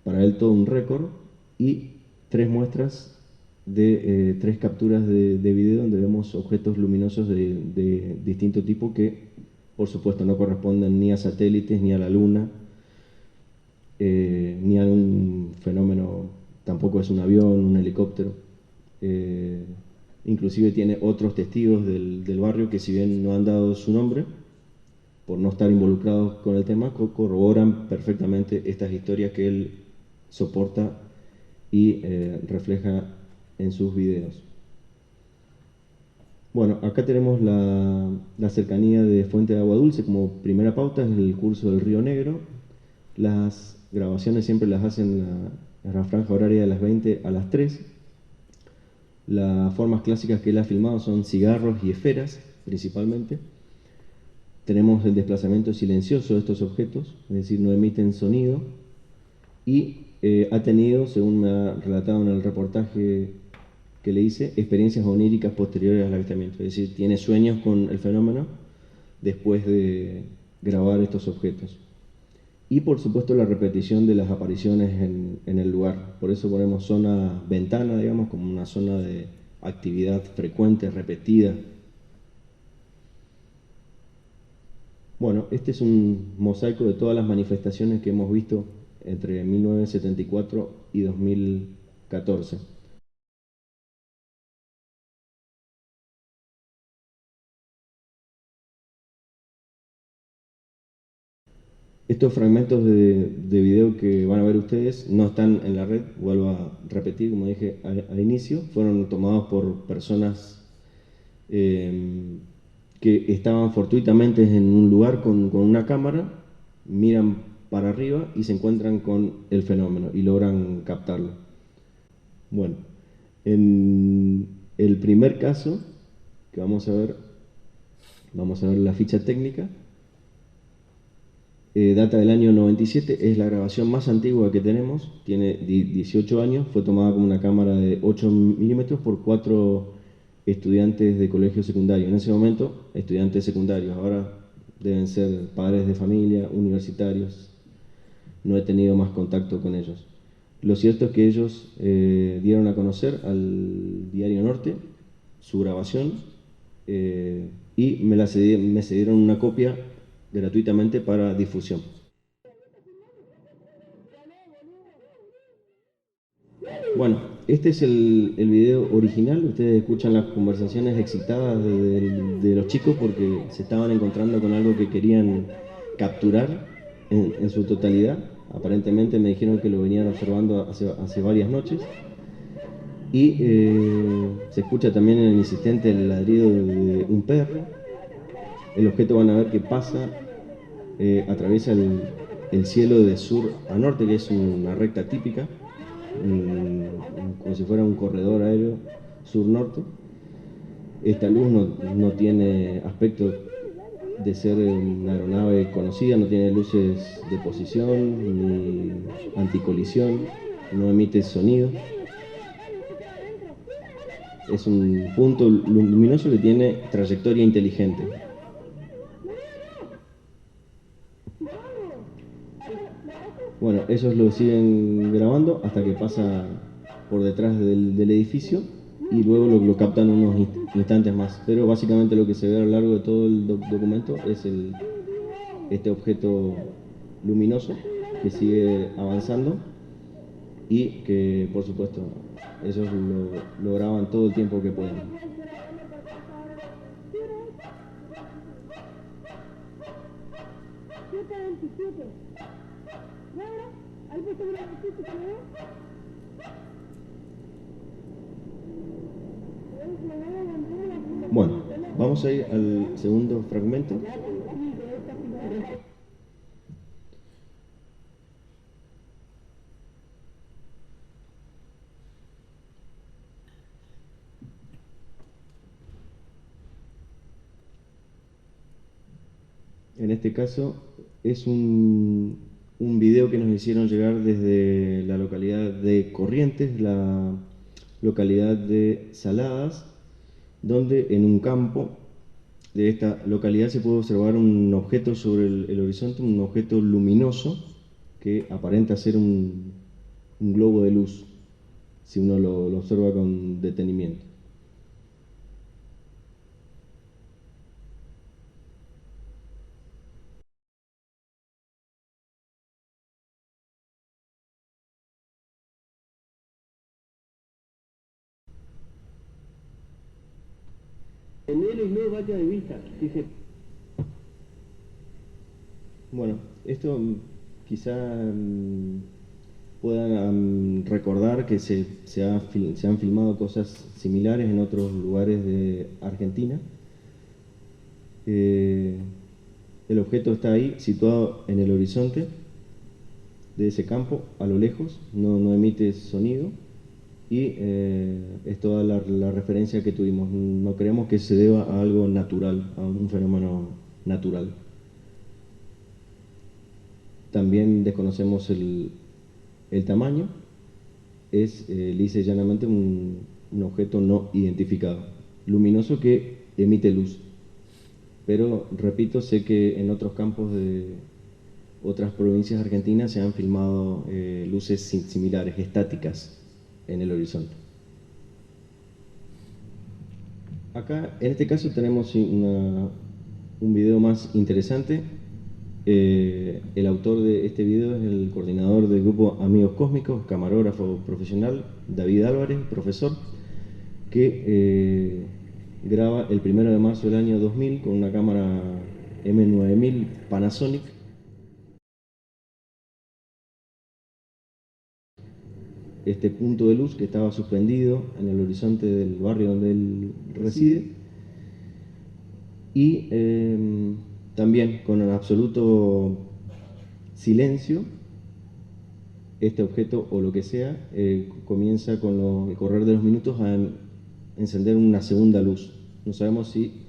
para él todo un récord, y 3 muestras de 3 capturas de video donde vemos objetos luminosos de distinto tipo que, por supuesto, no corresponden ni a satélites, ni a la Luna, ni a un fenómeno, tampoco es un avión, un helicóptero. Inclusive tiene otros testigos del barrio que, si bien no han dado su nombre, por no estar involucrados con el tema, corroboran perfectamente estas historias que él soporta y refleja en sus videos. Bueno, acá tenemos la cercanía de Fuente de Agua Dulce como primera pauta, es el curso del Río Negro. Las grabaciones siempre las hacen en la franja horaria de las 20 a las 3. Las formas clásicas que él ha filmado son cigarros y esferas, principalmente. Tenemos el desplazamiento silencioso de estos objetos, es decir, no emiten sonido. Y ha tenido, según me ha relatado en el reportaje que le hice, experiencias oníricas posteriores al avistamiento. Es decir, tiene sueños con el fenómeno después de grabar estos objetos. Y por supuesto la repetición de las apariciones en el lugar. Por eso ponemos zona ventana, digamos, como una zona de actividad frecuente, repetida. Bueno, este es un mosaico de todas las manifestaciones que hemos visto entre 1974 y 2014. Estos fragmentos de video que van a ver ustedes no están en la red, vuelvo a repetir, como dije al inicio, fueron tomados por personas que estaban fortuitamente en un lugar con una cámara, miran para arriba y se encuentran con el fenómeno y logran captarlo. Bueno, en el primer caso que vamos a ver la ficha técnica. Data del año 97, es la grabación más antigua que tenemos, tiene 18 años, fue tomada con una cámara de 8 milímetros por 4 estudiantes de colegio secundario. En ese momento, estudiantes secundarios, ahora deben ser padres de familia, universitarios, no he tenido más contacto con ellos. Lo cierto es que ellos dieron a conocer al Diario Norte su grabación y me cedieron una copia gratuitamente para difusión. Bueno, este es el video original. Ustedes escuchan las conversaciones excitadas de los chicos porque se estaban encontrando con algo que querían capturar en su totalidad. Aparentemente me dijeron que lo venían observando hace varias noches. Y se escucha también en el insistente el ladrido de un perro. El objeto van a ver que pasa, atraviesa el cielo de sur a norte, que es una recta típica, como si fuera un corredor aéreo sur-norte. Esta luz no tiene aspecto de ser una aeronave conocida, no tiene luces de posición ni anticolisión, no emite sonido. Es un punto luminoso que tiene trayectoria inteligente. Bueno, ellos lo siguen grabando hasta que pasa por detrás del edificio y luego lo captan unos instantes más. Pero básicamente lo que se ve a lo largo de todo el documento es este objeto luminoso que sigue avanzando y que, por supuesto, ellos lo graban todo el tiempo que pueden. Bueno, vamos a ir al segundo fragmento. En este caso es un video que nos hicieron llegar desde la localidad de Corrientes, la localidad de Saladas, donde en un campo de esta localidad se puede observar un objeto sobre el horizonte, un objeto luminoso que aparenta ser un globo de luz. si uno lo observa con detenimiento. Enero y no vaya de vista. Dice. Bueno, esto quizá puedan recordar que se han filmado cosas similares en otros lugares de Argentina. El objeto está ahí, situado en el horizonte de ese campo, a lo lejos, no emite sonido y es toda la referencia que tuvimos. No creemos que se deba a algo natural, a un fenómeno natural. También desconocemos el tamaño, es lisa y llanamente un objeto no identificado, luminoso que emite luz. Pero, repito, sé que en otros campos de otras provincias argentinas se han filmado luces similares, estáticas, en el horizonte. Acá, en este caso, tenemos un video más interesante. El autor de este video es el coordinador del grupo Amigos Cósmicos, camarógrafo profesional, David Álvarez, profesor, que graba el 1 de marzo del año 2000 con una cámara M9000 Panasonic. Este punto de luz que estaba suspendido en el horizonte del barrio donde él reside. Y también con un absoluto silencio, este objeto o lo que sea comienza con el correr de los minutos a encender una segunda luz. No sabemos si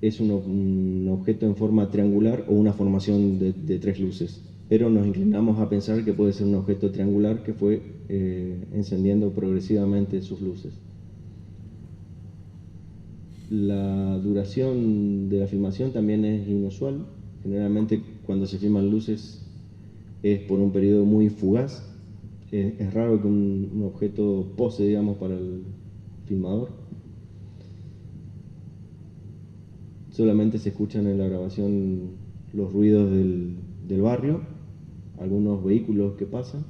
es un objeto en forma triangular o una formación de tres luces, pero nos inclinamos a pensar que puede ser un objeto triangular que fue encendiendo progresivamente sus luces. La duración de la filmación también es inusual. Generalmente cuando se filman luces es por un periodo muy fugaz. Es raro que un objeto pose, digamos, para el filmador. Solamente se escuchan en la grabación los ruidos del barrio, algunos vehículos que pasan,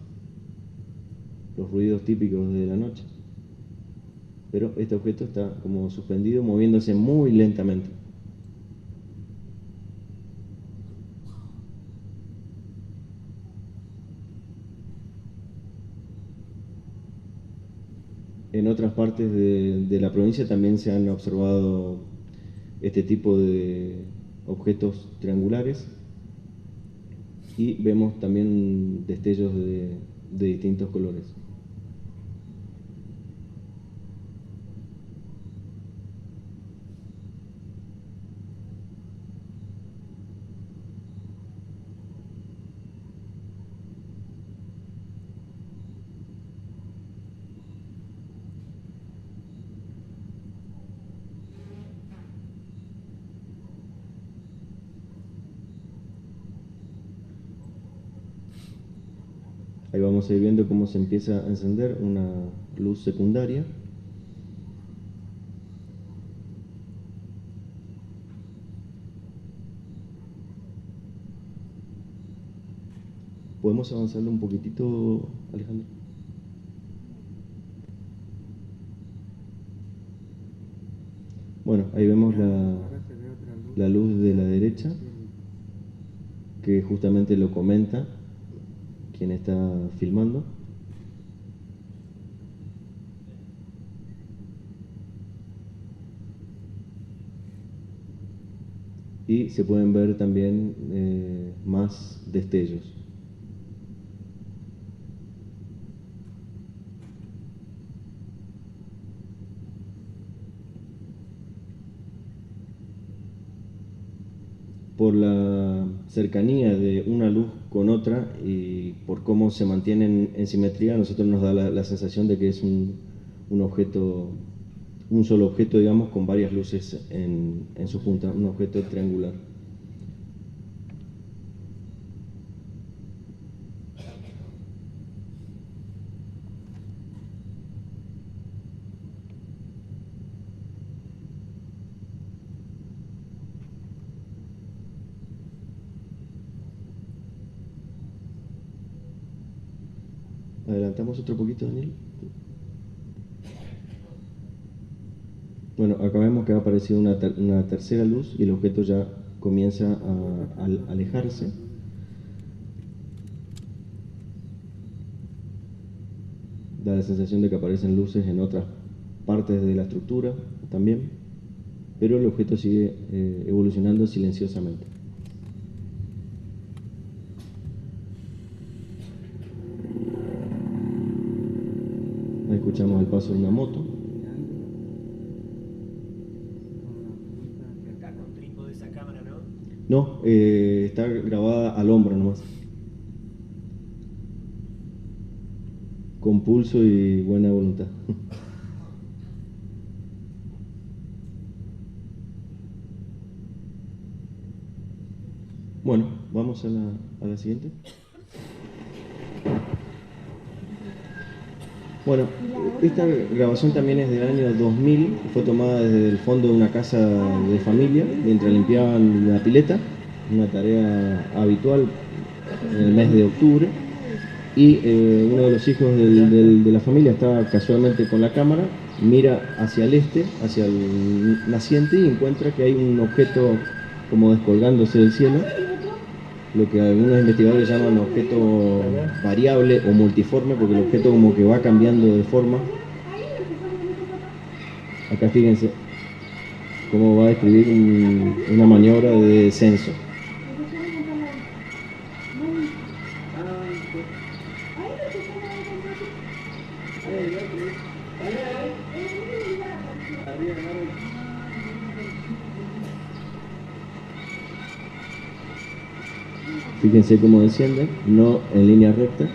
los ruidos típicos de la noche. Pero este objeto está como suspendido, moviéndose muy lentamente. En otras partes de la provincia también se han observado este tipo de objetos triangulares y vemos también destellos de distintos colores. Ahí vamos a ir viendo cómo se empieza a encender una luz secundaria. ¿Podemos avanzarlo un poquitito, Alejandro? Bueno, ahí vemos la luz de la derecha, que justamente lo comenta quien está filmando. Y se pueden ver también más destellos. Por la cercanía de una luz con otra y por cómo se mantienen en simetría, a nosotros nos da la sensación de que es un objeto, un solo objeto, digamos, con varias luces en su punta, un objeto triangular. Adelantamos otro poquito, Daniel. Bueno, acá vemos que ha aparecido una tercera luz y el objeto ya comienza a alejarse. Da la sensación de que aparecen luces en otras partes de la estructura también, pero el objeto sigue evolucionando silenciosamente. Ahí escuchamos el paso de una moto. Acá con trípode esa cámara, ¿no? No, está grabada al hombro nomás. Con pulso y buena voluntad. Bueno, vamos a la siguiente. Bueno, esta grabación también es del año 2000, fue tomada desde el fondo de una casa de familia mientras limpiaban la pileta, una tarea habitual en el mes de octubre, y uno de los hijos de la familia estaba casualmente con la cámara, mira hacia el este, hacia el naciente, y encuentra que hay un objeto como descolgándose del cielo, lo que algunos investigadores llaman objeto variable o multiforme, porque el objeto como que va cambiando de forma. Acá fíjense cómo va a describir una maniobra de descenso. Fíjense cómo desciende, no en línea recta.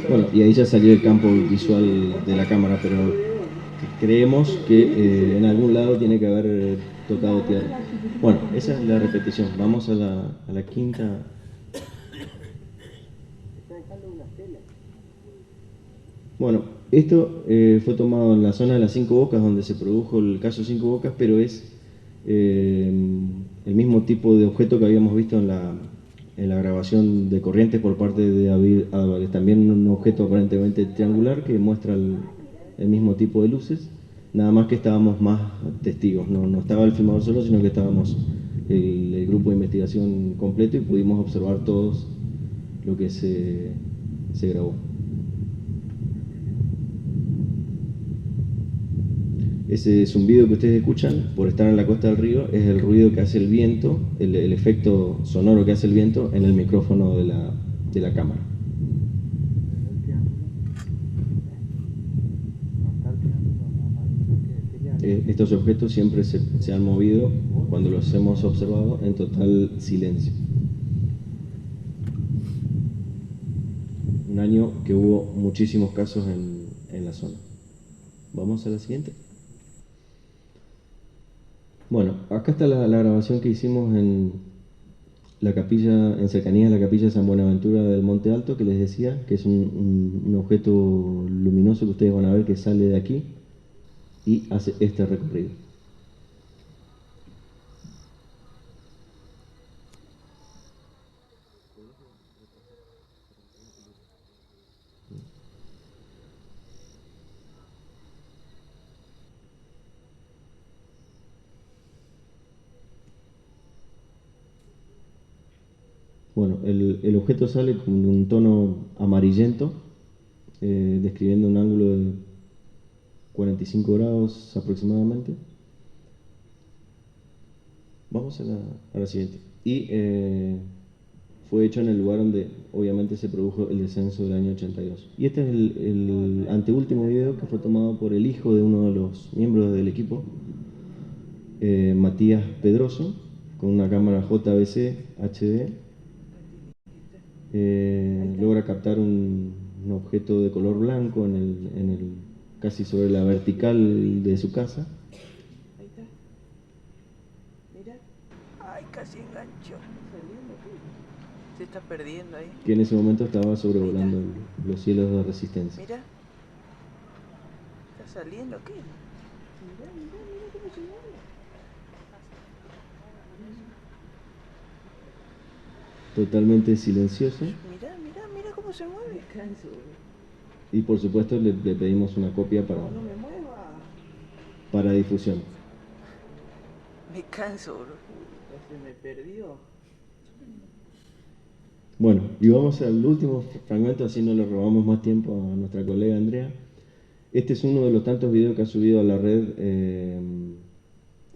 Bueno, y ahí ya salió el campo visual de la cámara, pero creemos que en algún lado tiene que haber tocado tierra. Bueno, esa es la repetición. Vamos a la quinta. Bueno, esto fue tomado en la zona de las Cinco Bocas, donde se produjo el caso Cinco Bocas, pero es el mismo tipo de objeto que habíamos visto en la grabación de Corrientes por parte de David Álvarez. También un objeto aparentemente triangular que muestra el mismo tipo de luces, nada más que estábamos más testigos. No estaba el filmador solo, sino que estábamos el grupo de investigación completo y pudimos observar todos lo que se grabó. Ese zumbido que ustedes escuchan por estar en la costa del río es el ruido que hace el viento, el efecto sonoro que hace el viento en el micrófono de la cámara. Estos objetos siempre se han movido cuando los hemos observado en total silencio. Un año que hubo muchísimos casos en la zona. Vamos a la siguiente. Bueno, acá está la grabación que hicimos en la capilla, en cercanías de la capilla de San Buenaventura del Monte Alto, que les decía, que es un objeto luminoso que ustedes van a ver que sale de aquí y hace este recorrido. Bueno, el objeto sale con un tono amarillento, describiendo un ángulo de 45 grados aproximadamente. Vamos a la siguiente. Y fue hecho en el lugar donde obviamente se produjo el descenso del año 82. Y este es el anteúltimo video que fue tomado por el hijo de uno de los miembros del equipo, Matías Pedroso, con una cámara JVC HD. Logra captar un objeto de color blanco casi sobre la vertical de su casa. Ahí está. Mira. Ay, casi enganchó. Se está perdiendo ahí. Que en ese momento estaba sobrevolando los cielos de Resistencia. Mira. ¿Está saliendo qué? Mira cómo se mueve. totalmente silencioso. Mirá, mirá, mirá cómo se mueve. Canso, bro. Y por supuesto le pedimos una copia No me mueva. para difusión. Me canso, bro. Ya se me perdió. Bueno, y vamos al último fragmento, así no le robamos más tiempo a nuestra colega Andrea. Este es uno de los tantos videos que ha subido a la red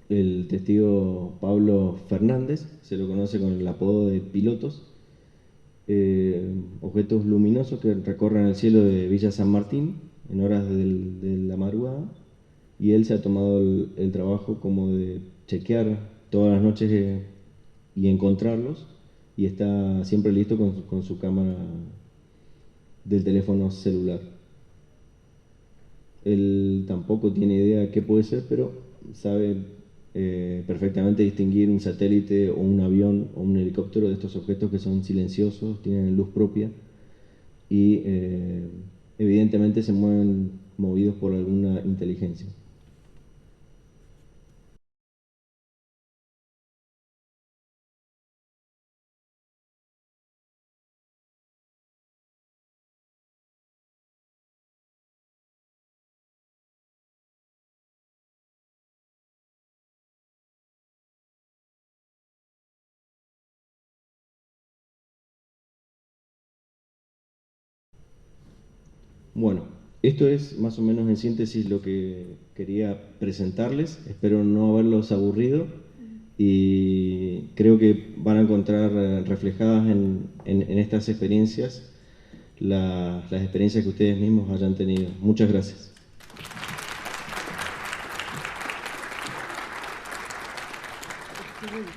el testigo Pablo Fernández, se lo conoce con el apodo de Pilotos. Objetos luminosos que recorren el cielo de Villa San Martín en horas de la madrugada, y él se ha tomado el trabajo como de chequear todas las noches y encontrarlos, y está siempre listo con su cámara del teléfono celular. Él tampoco tiene idea de qué puede ser, pero sabe perfectamente distinguir un satélite o un avión o un helicóptero de estos objetos que son silenciosos, tienen luz propia y evidentemente se mueven movidos por alguna inteligencia. Bueno, esto es más o menos en síntesis lo que quería presentarles. Espero no haberlos aburrido y creo que van a encontrar reflejadas en estas experiencias las experiencias que ustedes mismos hayan tenido. Muchas gracias. Excelente.